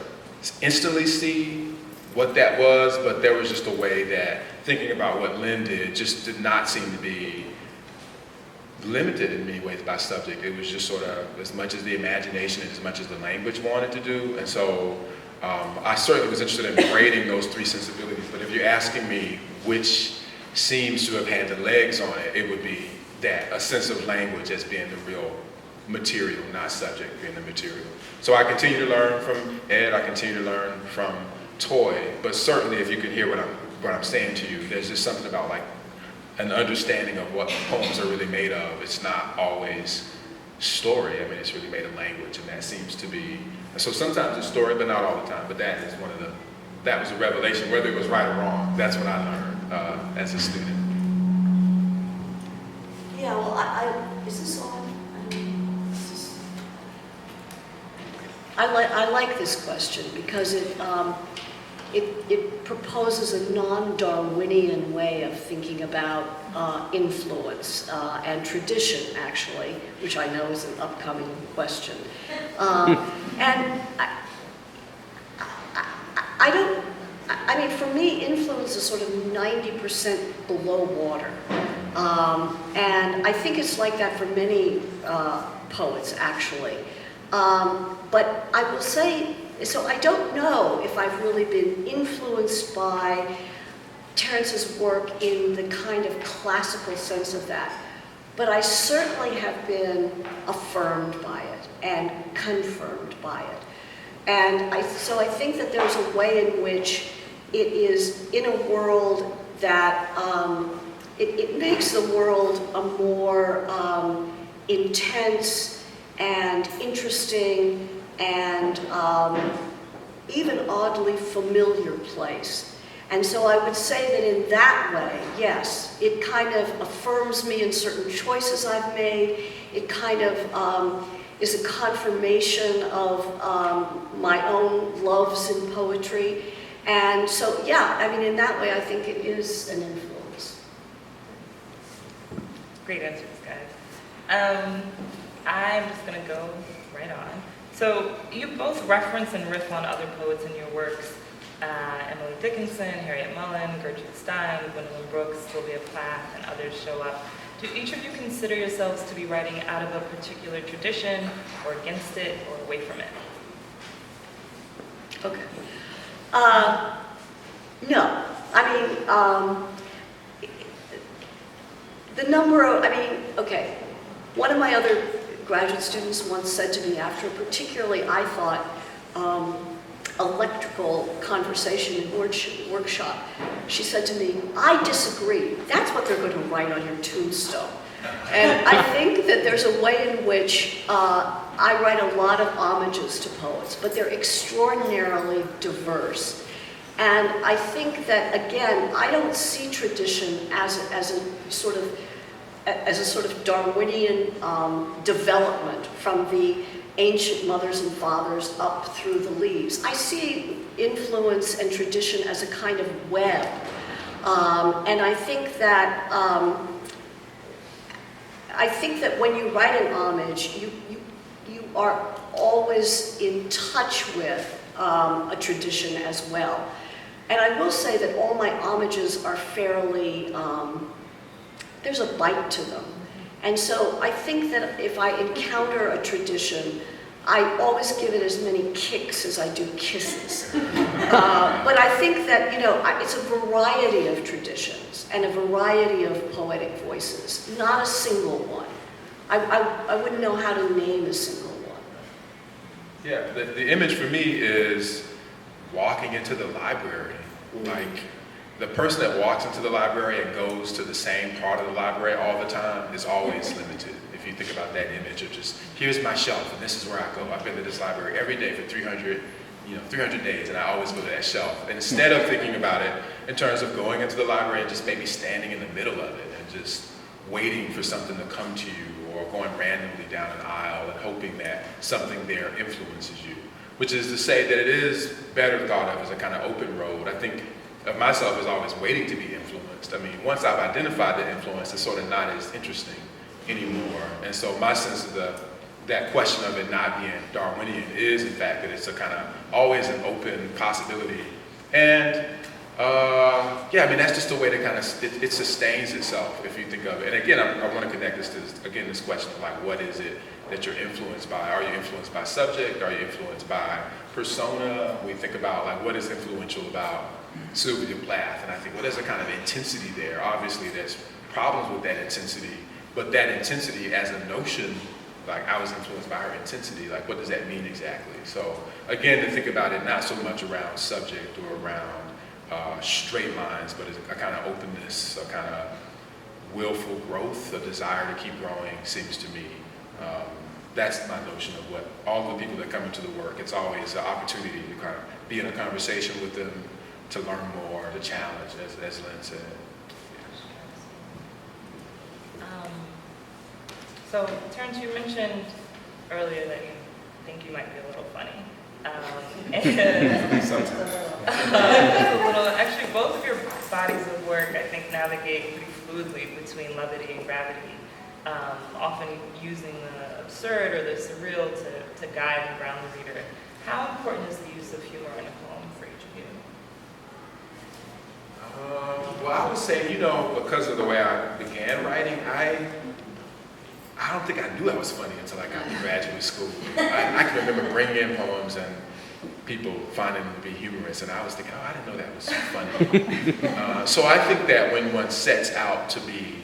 instantly see what that was, but there was just a way that thinking about what Lynn did just did not seem to be limited in many ways by subject. It was just sort of as much as the imagination and as much as the language wanted to do. And so I certainly was interested in grading those three sensibilities, but if you're asking me which seems to have had the legs on it, it would be that, a sense of language as being the real material, not subject being the material. So I continue to learn from Ed, I continue to learn from Toy, but certainly if you can hear what I'm saying to you, there's just something about like an understanding of what poems are really made of. It's not always story. I mean, it's really made of language, and that seems to be, and so sometimes it's story, but not all the time, but that is that was a revelation, whether it was right or wrong. That's what I learned as a student. Yeah, well, is this on? I like this question because it proposes a non-Darwinian way of thinking about influence and tradition, actually, which I know is an upcoming question. And I mean, for me, influence is sort of 90% below water. And I think it's like that for many poets, actually. But I will say, so I don't know if I've really been influenced by Terrance's work in the kind of classical sense of that. But I certainly have been affirmed by it and confirmed by it. And so I think that there's a way in which it is in a world that it makes the world a more intense and interesting and even oddly familiar place. And so I would say that in that way, yes, it kind of affirms me in certain choices I've made. It kind of is a confirmation of my own loves in poetry. And so, yeah, I mean, in that way, I think it is an influence. Great answers, guys. I'm just going to go right on. So you both reference and riff on other poets in your works. Emily Dickinson, Harriet Mullen, Gertrude Stein, Gwendolyn Brooks, Sylvia Plath, and others show up. Do each of you consider yourselves to be writing out of a particular tradition, or against it, or away from it? Okay. No. I mean, the number of, okay. One of my other graduate students once said to me after a particularly, I thought, electrical conversation and workshop, she said to me, I disagree. That's what they're going to write on your tombstone. And I think that there's a way in which I write a lot of homages to poets, but they're extraordinarily diverse. And I think that, again, I don't see tradition as a sort of Darwinian development from the ancient mothers and fathers up through the leaves. I see influence and tradition as a kind of web. And I think that when you write an homage, you are always in touch with a tradition as well. And I will say that all my homages are fairly, there's a bite to them. And so I think that if I encounter a tradition, I always give it as many kicks as I do kisses. But I think that, it's a variety of traditions and a variety of poetic voices, not a single one. I wouldn't know how to name a single one. Yeah, the image for me is walking into the library. Like, the person that walks into the library and goes to the same part of the library all the time is always limited. If you think about that image of just, here's my shelf and this is where I go. I've been to this library every day for 300 days, and I always go to that shelf. And instead of thinking about it in terms of going into the library and just maybe standing in the middle of it and just waiting for something to come to you, or going randomly down an aisle and hoping that something there influences you, which is to say that it is better thought of as a kind of open road. I think of myself as always waiting to be influenced. I mean, once I've identified the influence, it's sort of not as interesting anymore. And so my sense of that question of it not being Darwinian is, in fact, that it's a kind of always an open possibility. And yeah, I mean, that's just a way to kind of, it sustains itself if you think of it. And again, I want to connect this to, again, this question of like, what is it that you're influenced by? Are you influenced by subject? Are you influenced by persona? We think about like, what is influential about Sylvia Plath? And I think, well, there's a kind of intensity there. Obviously, there's problems with that intensity, but that intensity as a notion, like I was influenced by her intensity, like what does that mean exactly? So again, to think about it not so much around subject or around straight lines, but as a kind of openness, a kind of willful growth, a desire to keep growing seems to me, that's my notion of what all the people that come into the work, it's always an opportunity to kind of be in a conversation with them, to learn more, to challenge, as Lynn said. So, Terrance, you mentioned earlier that you think you might be a little funny. And Sometimes. a little, actually, both of your bodies of work, I think, navigate pretty fluidly between levity and gravity, often using the absurd or the surreal to guide and ground the reader. How important is the use of humor in a poem for each of you? Well, I would say, you know, because of the way I began writing, I don't think I knew I was funny until I got to graduate school. I can remember bringing in poems and people finding them to be humorous, and I was thinking, oh, I didn't know that was funny. So I think that when one sets out to be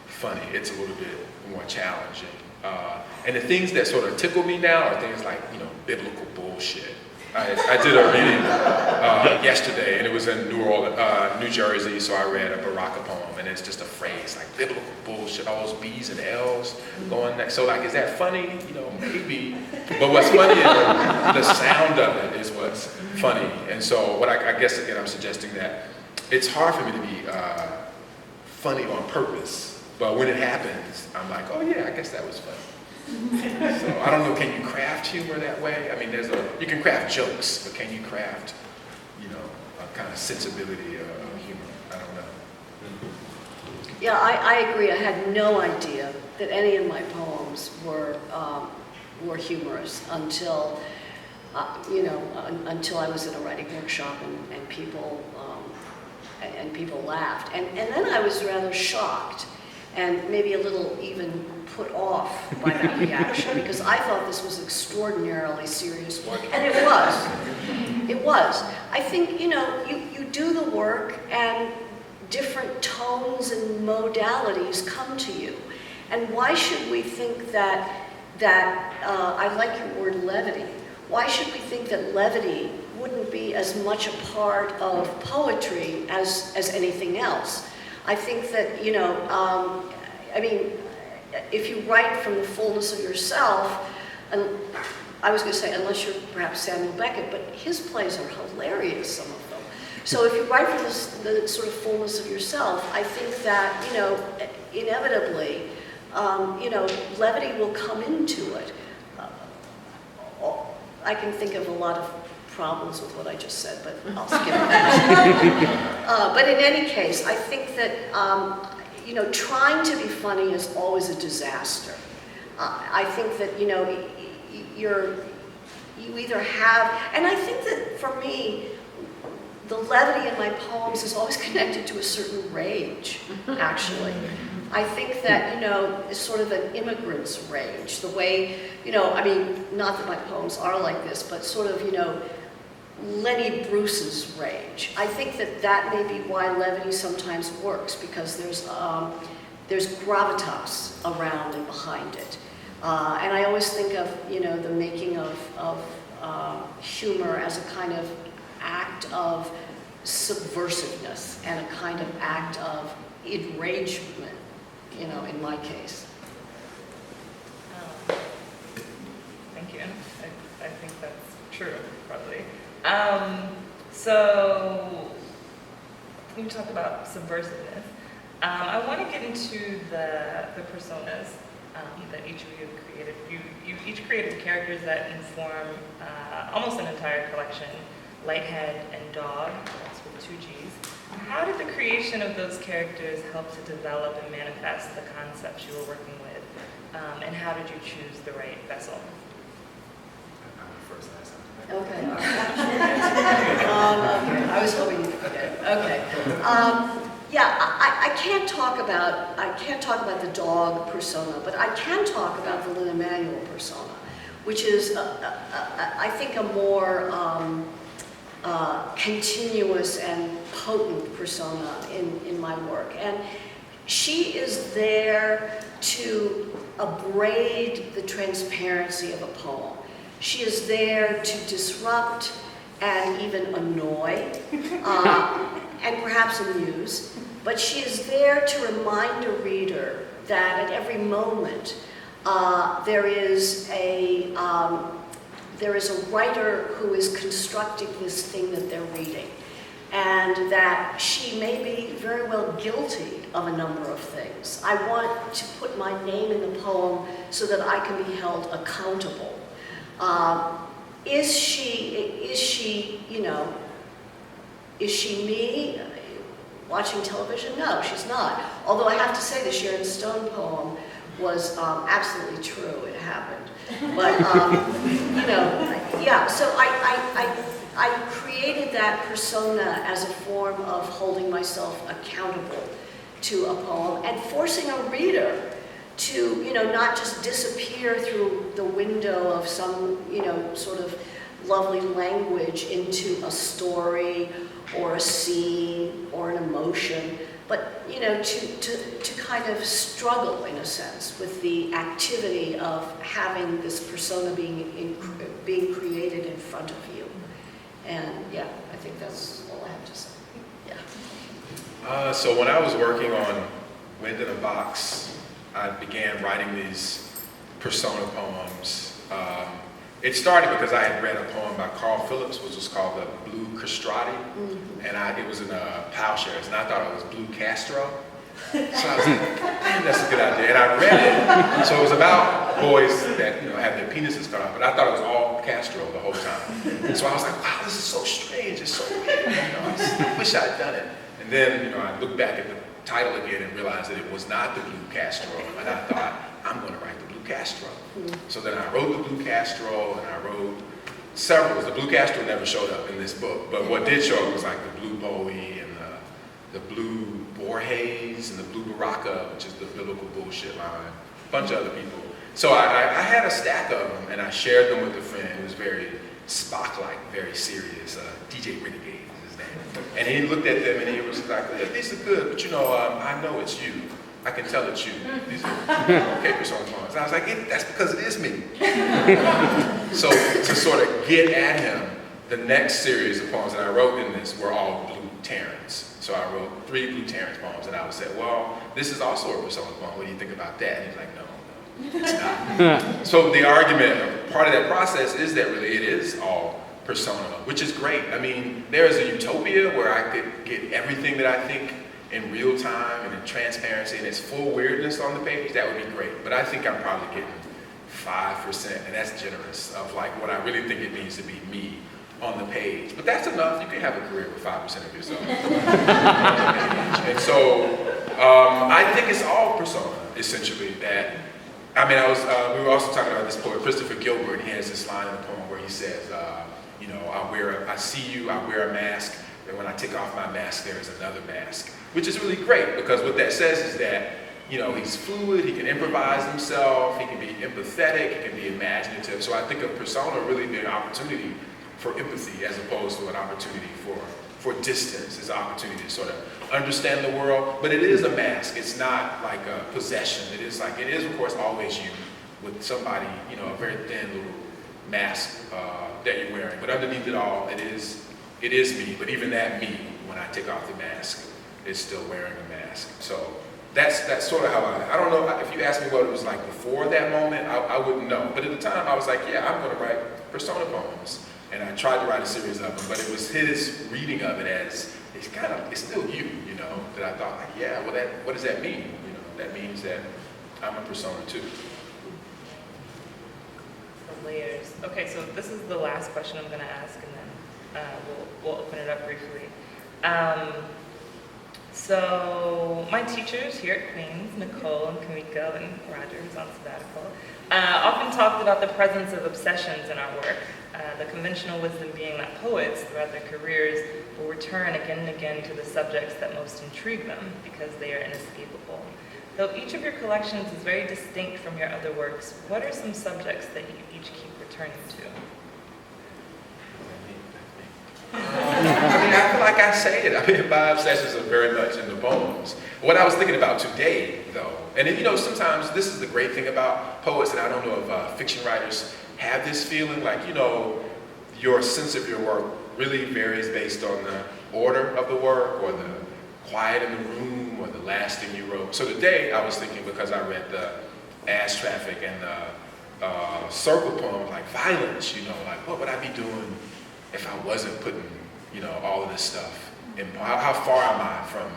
funny, it's a little bit more challenging. And the things that sort of tickle me now are things like, you know, biblical bullshit. I did a reading yesterday, and it was in New Jersey, so I read a Baraka poem, and it's just a phrase like biblical bullshit, all those B's and L's going next. So like, is that funny? You know, maybe. But what's funny is the sound of it is what's funny. And so what I guess, again, I'm suggesting that it's hard for me to be funny on purpose, but when it happens, I'm like, oh yeah, I guess that was funny. So I don't know, can you craft humor that way? I mean, you can craft jokes, but can you craft, you know, a kind of sensibility of humor? I don't know. Yeah, I agree. I had no idea that any of my poems were humorous until, until I was in a writing workshop and people laughed. And then I was rather shocked and maybe a little even put off by that reaction, because I thought this was extraordinarily serious work, and it was. It was. I think, you know, you do the work and different tones and modalities come to you. And why should we think that I like your word levity, why should we think that levity wouldn't be as much a part of poetry as anything else? I think that, you know, I mean, if you write from the fullness of yourself, and I was going to say, unless you're perhaps Samuel Beckett, but his plays are hilarious, some of them. So if you write from the sort of fullness of yourself, I think that, you know, inevitably, you know, levity will come into it. I can think of a lot of problems with what I just said, but I'll skip that. But in any case, I think that, you know, trying to be funny is always a disaster. I think that, you know, you either have, and I think that for me, the levity in my poems is always connected to a certain rage, actually. I think that, you know, it's sort of an immigrant's rage, the way, you know, I mean, not that my poems are like this, but sort of, you know, Lenny Bruce's rage. I think that may be why levity sometimes works, because there's gravitas around and behind it. And I always think of, you know, the making of humor as a kind of act of subversiveness and a kind of act of enragement, you know, in my case. Thank you. I think that's true, probably. So, when you talk about subversiveness, I want to get into the personas. that each of you created. You each created characters that inform almost an entire collection, Lighthead and Dog, that's with 2 G's. How did the creation of those characters help to develop and manifest the concepts you were working with? And how did you choose the right vessel? Okay. I was hoping you'd forget. Okay. Yeah, I can't talk about the dog persona, but I can talk about the Lynn Emanuel persona, which is I think a more continuous and potent persona in my work. And she is there to abrade the transparency of a poem. She is there to disrupt and even annoy, and perhaps amuse, but she is there to remind a reader that at every moment there is a writer who is constructing this thing that they're reading, and that she may be very well guilty of a number of things. I want to put my name in the poem so that I can be held accountable. Is she me watching television? No, she's not. Although I have to say the Sharon Stone poem was absolutely true. It happened. But, yeah, so I created that persona as a form of holding myself accountable to a poem and forcing a reader to, not just disappear through the window of some, sort of lovely language into a story or a scene or an emotion, but, to kind of struggle, in a sense, with the activity of having this persona being created in front of you. And, yeah, I think that's all I have to say. Yeah. So when I was working on Wind in a Box, I began writing these persona poems. It started because I had read a poem by Carl Phillips, which was called The Blue Castrati, and it was in Plowshares, and I thought it was Blue Castro. So I was like, man, that's a good idea, and I read it. So it was about boys that have their penises cut off, but I thought it was all Castro the whole time. So I was like, wow, this is so strange, it's so weird. I wish I had done it. And then I looked back at the title again and realized that it was not the Blue Castro, and I thought, I'm going to write the Blue Castro. So then I wrote the Blue Castro, and I wrote several. The Blue Castro never showed up in this book, but what did show up was like the Blue Bowie and the Blue Borges and the Blue Baraka, which is the biblical bullshit line, a bunch of other people. So I had a stack of them, and I shared them with a friend who was very Spock-like, very serious, DJ Renegade. And he looked at them and he was like, yeah, these are good, but I know it's you. I can tell it's you. These are okay persona poems. And I was like, that's because it is me. So to sort of get at him, the next series of poems that I wrote in this were all Blue Terrance. So I wrote 3 Blue Terrance poems, and I would say, well, this is also a persona poem. What do you think about that? And he's like, no, it's not. So the argument, part of that process is that really it is all persona, which is great. I mean, there is a utopia where I could get everything that I think in real time and in transparency, and it's full weirdness on the page. That would be great. But I think I'm probably getting 5%, and that's generous, of like what I really think it means to be me on the page. But that's enough. You can have a career with 5% of yourself. And so I think it's all persona, essentially. That I mean, we were also talking about this poet Christopher Gilbert, and he has this line in the poem where he says, I see you, I wear a mask, and when I take off my mask, there is another mask. Which is really great, because what that says is that, he's fluid, he can improvise himself, he can be empathetic, he can be imaginative. So I think of persona really being an opportunity for empathy as opposed to an opportunity for distance. It's an opportunity to sort of understand the world, but it is a mask. It's not like a possession. It is, of course, always you with somebody, a very thin little mask that you're wearing. But underneath it all, it is me. But even that me, when I take off the mask, is still wearing a mask. So that's sort of how I don't know if you asked me what it was like before that moment, I wouldn't know. But at the time, I was like, yeah, I'm going to write persona poems. And I tried to write a series of them, but it was his reading of it as, it's still you, that I thought, like, yeah, well, what does that mean? That means that I'm a persona too. The layers. Okay, so this is the last question I'm going to ask, and then we'll open it up briefly. So my teachers here at Queens, Nicole and Kamiko and Roger, who's on sabbatical, often talked about the presence of obsessions in our work. The conventional wisdom being that poets, throughout their careers, will return again and again to the subjects that most intrigue them because they are inescapable. Though each of your collections is very distinct from your other works, what are some subjects that you each keep returning to? I feel like I say it. My obsessions are very much in the poems. What I was thinking about today, though, and sometimes this is the great thing about poets, and I don't know if fiction writers have this feeling, like, your sense of your work really varies based on the order of the work, or the quiet in the room, or the last thing you wrote. So today, I was thinking, because I read the Ass Traffic and the Circle poem, like violence, like what would I be doing if I wasn't putting, all of this stuff in? How far am I from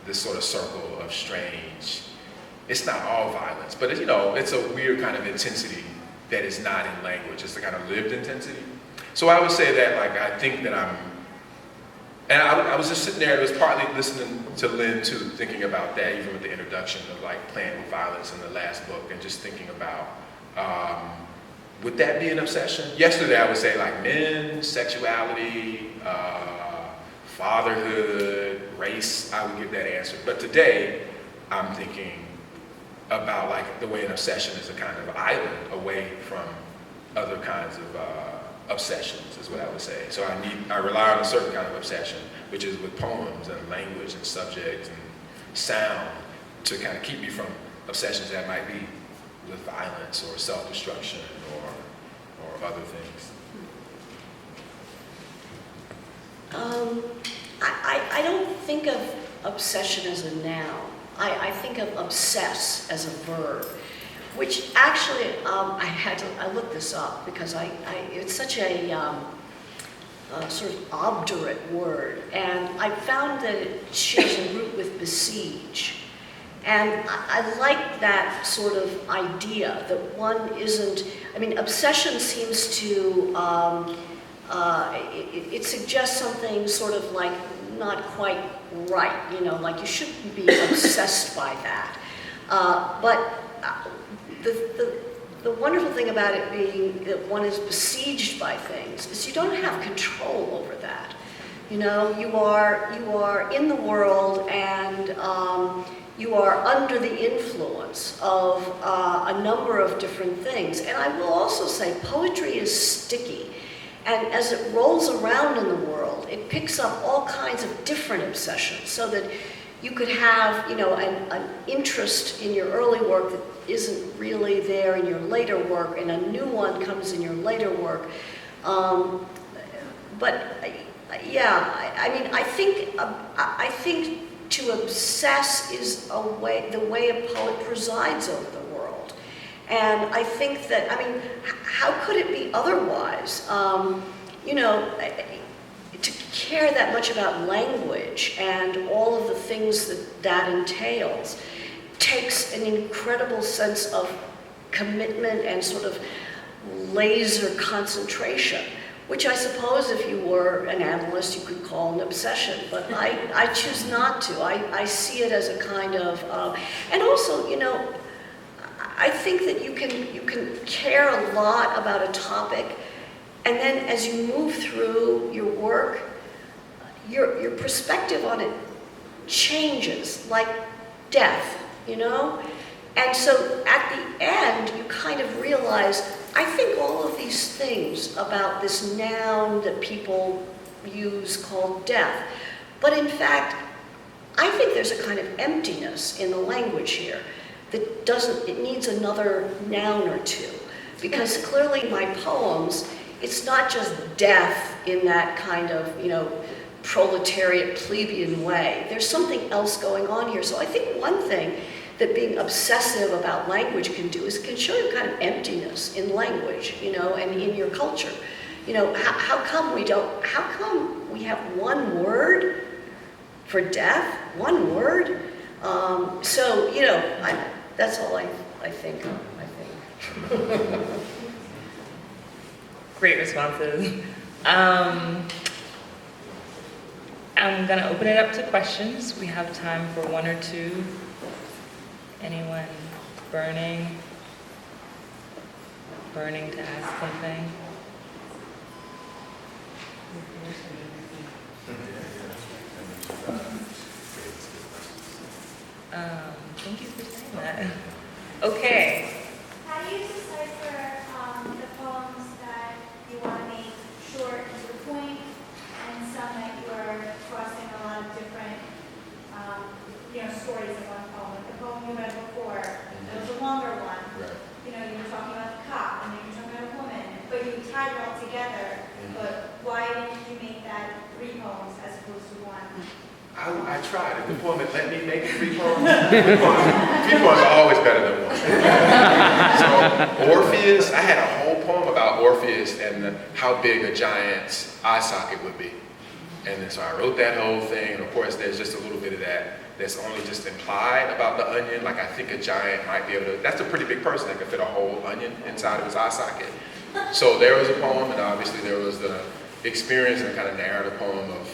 this sort of circle of strange? It's not all violence, but it's a weird kind of intensity that is not in language. It's the kind of lived intensity. So I would say that, like, I think that and I was just sitting there, it was partly listening to Lynn too, thinking about that, even with the introduction of like playing with violence in the last book, and just thinking about, would that be an obsession? Yesterday I would say like men, sexuality, fatherhood, race, I would give that answer. But today I'm thinking about like the way an obsession is a kind of island away from other kinds of obsessions, is what I would say. So I rely on a certain kind of obsession, which is with poems and language and subject and sound, to kind of keep me from obsessions that might be with violence or self-destruction or other things. I don't think of obsession as a noun. I think of obsess as a verb, which actually I looked this up because it's such a sort of obdurate word, and I found that it shares a root with besiege. And I like that sort of idea that one isn't, obsession seems to, it suggests something sort of like not quite right, like you shouldn't be obsessed by that. But the wonderful thing about it being that one is besieged by things is you don't have control over that. You are in the world, and you are under the influence of a number of different things. And I will also say poetry is sticky. And as it rolls around in the world, it picks up all kinds of different obsessions, so that you could have, an interest in your early work that isn't really there in your later work, and a new one comes in your later work. I think to obsess is the way a poet presides over the world. And I think that, how could it be otherwise? To care that much about language and all of the things that entails takes an incredible sense of commitment and sort of laser concentration, which I suppose if you were an analyst you could call an obsession, but I choose not to. I see it as a kind of, and also, I think that you can care a lot about a topic, and then as you move through your work, your perspective on it changes, like death, And so at the end, you kind of realize, I think all of these things about this noun that people use called death, but in fact, I think there's a kind of emptiness in the language here that it needs another noun or two. Because clearly my poems, it's not just death in that kind of, proletariat plebeian way. There's something else going on here. So I think one thing that being obsessive about language can do is it can show you kind of emptiness in language, and in your culture. How come we have one word for death? One word? That's all I think of, I think. Great responses. I'm gonna open it up to questions. We have time for one or two. Anyone burning to ask something? Thank you for saying that. Okay. How do you decipher the poems that you want to make short and to the point, and some that you are crossing a lot of different, stories in one poem? Like the poem you read before, it was a longer one. Right. You were talking about the cop, and then you were talking about a woman, but you tied it all together. But why didn't you make that 3 poems as opposed to 1? I tried. If the poem had let me make it 3 poems, 3 poems are always better than 1. So Orpheus, I had a whole poem about Orpheus and how big a giant's eye socket would be. And then so I wrote that whole thing, and of course there's just a little bit of that that's only just implied about the onion. Like I think a giant might be able to, that's a pretty big person that could fit a whole onion inside of his eye socket. So there was a poem, and obviously there was the experience and kind of narrative poem of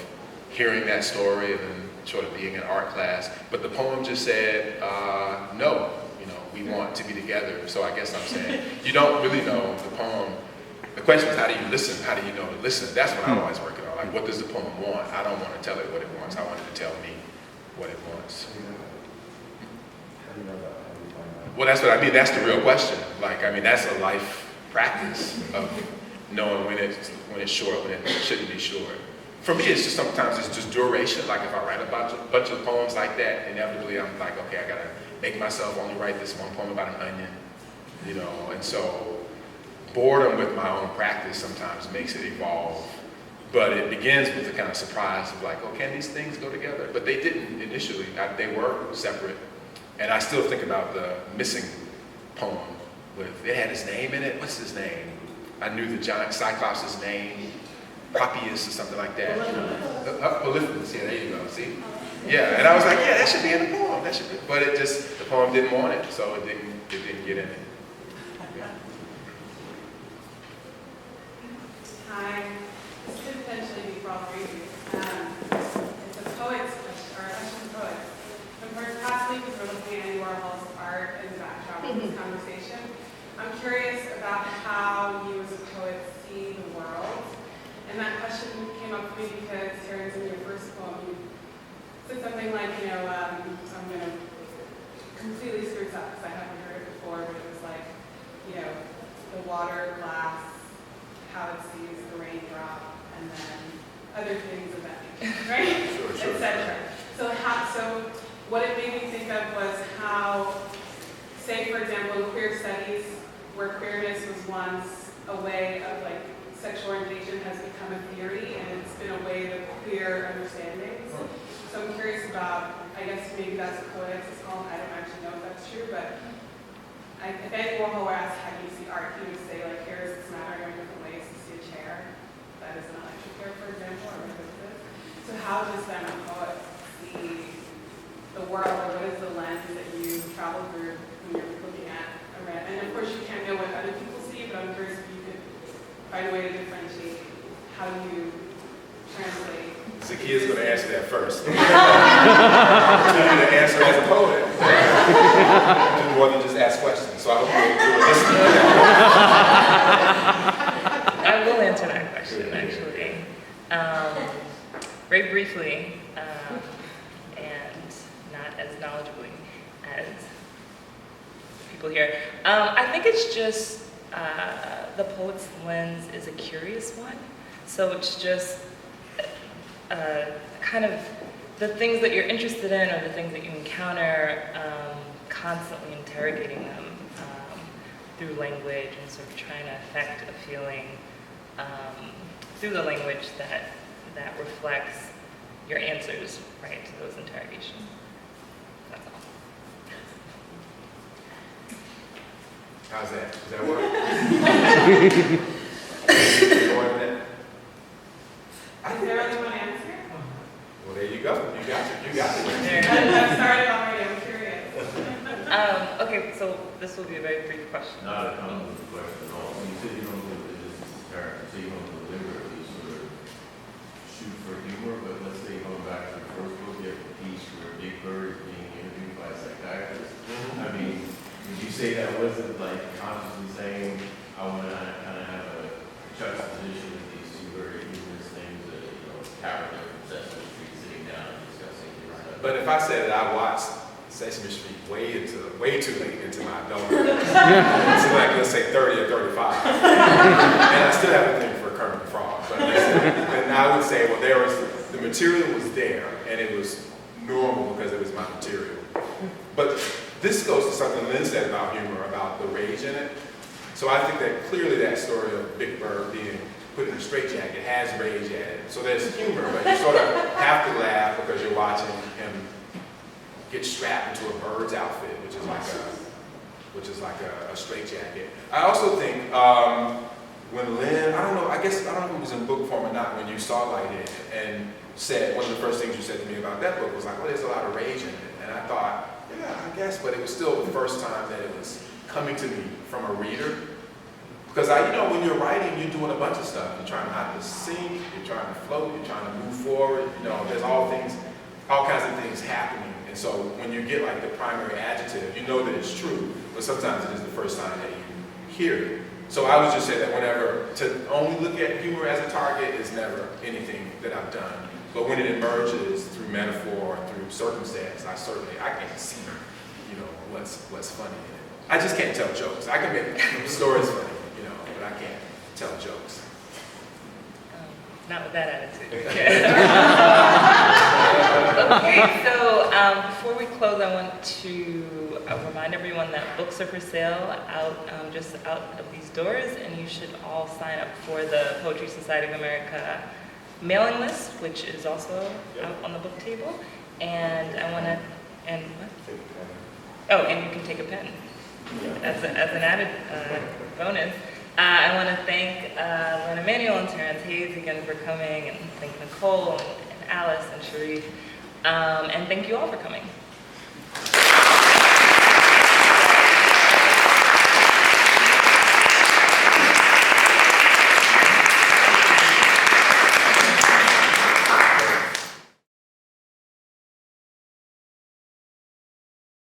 hearing that story and then sort of being in art class. But the poem just said, no, we want to be together. So I guess I'm saying, you don't really know the poem. The question is, how do you listen? How do you know to listen? That's what I'm always working on. Like, what does the poem want? I don't want to tell it what it wants. I want it to tell me what it wants. Well, that's what I mean. That's the real question. Like, I mean, that's a life practice of knowing when it's short, when it shouldn't be short. For me, it's just sometimes it's just duration. Like if I write a bunch of poems like that, inevitably I'm like, okay, I gotta make myself only write this one poem about an onion, and so boredom with my own practice sometimes makes it evolve. But it begins with the kind of surprise of like, oh, can these things go together? But they didn't initially. They were separate. And I still think about the missing poem it had his name in it. What's his name? I knew the giant Cyclops' name, Propius or something like that. Polyphemus, yeah, there you go, see? Yeah, and I was like, yeah, that should be in the poem. That should be. But the poem didn't want it, so it didn't get in it. Hi, this could potentially be for all three of you. It's a poet's question, or a question of poets. And possibly because we're looking at Andy Warhol's art as a backdrop of this conversation, I'm curious about how you as a poet see the world. And that question came up for me because, Terrance, in your first poem, you said something like, I'm going to completely screw this up because I haven't heard it before, but it was like, the water, glass, how it sees the raindrop, and then other things of that nature, right? Sure. Etc. So what it made me think of was how, say for example, in queer studies, where queerness was once a way of like sexual orientation has become a theory, and it's been a way of queer understandings. So I'm curious about, I guess maybe that's a coexist called, I don't actually know if that's true, but if Andy Warhol were asked how do you see art, he would say like, here's this matter in different ways. You see a chair, that is an electric chair, for example, or what is this? So how does then a poet see the world, or what is the lens that you travel through when you're looking at a red? And of course you can't know what other people see, but I'm curious if you could find a way to differentiate how you translate. Zakia's going to answer that first. Opportunity to answer as a poet. Do more than just ask questions. So I hope you'll listen. I will answer that question, actually. Very briefly, and not as knowledgeably as people here. I think it's just the poet's lens is a curious one. So it's just kind of the things that you're interested in or the things that you encounter, constantly interrogating them through language and sort of trying to affect a feeling through the language that reflects your answers, right, to those interrogations. That's all. How's that? Does that work? Going with that? Is there only one answer? Well, there you go. You got it. I've started already, I'm curious. Okay, so this will be a very brief question. Not a complicated question at all. When you say you don't do it, this is Terrance, you say you don't deliberately sort of shoot for humor, but let's say going back to the first book, you have a piece where Big Bird is being interviewed by a psychiatrist. I mean, would you say that wasn't like consciously saying, I want to kind of have a juxtaposition of these two very humorous things that, you know, character from Sesame Street sitting down and discussing your stuff? But if I said that I watched Sesame Street way too late into my adulthood, so like let's say 30 or 35, and I still have a thing for Kermit the Frog, but then I would say, well, the material was there, and it was normal because it was my material. But this goes to something Lynn said about humor, about the rage in it. So I think that clearly that story of Big Bird being put in a straitjacket has rage in it. So there's humor, but you sort of have to laugh because you're watching him get strapped into a bird's outfit, which is like a straitjacket. I also think when Lynn, I don't know if it was in book form or not, when you saw Light in it and said, one of the first things you said to me about that book was like, well, there's a lot of rage in it. And I thought, yeah, I guess, but it was still the first time that it was coming to me from a reader. Because when you're writing, you're doing a bunch of stuff. You're trying not to sink, you're trying to float, you're trying to move forward. There's all kinds of things happening. And so when you get like the primary adjective, you know that it's true, but sometimes it is the first time that you hear it. So I would just say that to only look at humor as a target is never anything that I've done. But when it emerges through metaphor, through circumstance, I can see, what's funny in it. I just can't tell jokes. I can make stories funny, but I can't tell jokes. Not with that attitude. Okay, so before we close, I want to remind everyone that books are for sale just out of these doors, and you should all sign up for the Poetry Society of America mailing list, which is also out on the book table. And I want to, and you can take a pen as an added bonus. I want to thank Lynn Emanuel and Terrance Hayes again for coming, and thank Nicole and Alice and Sharif, and thank you all for coming.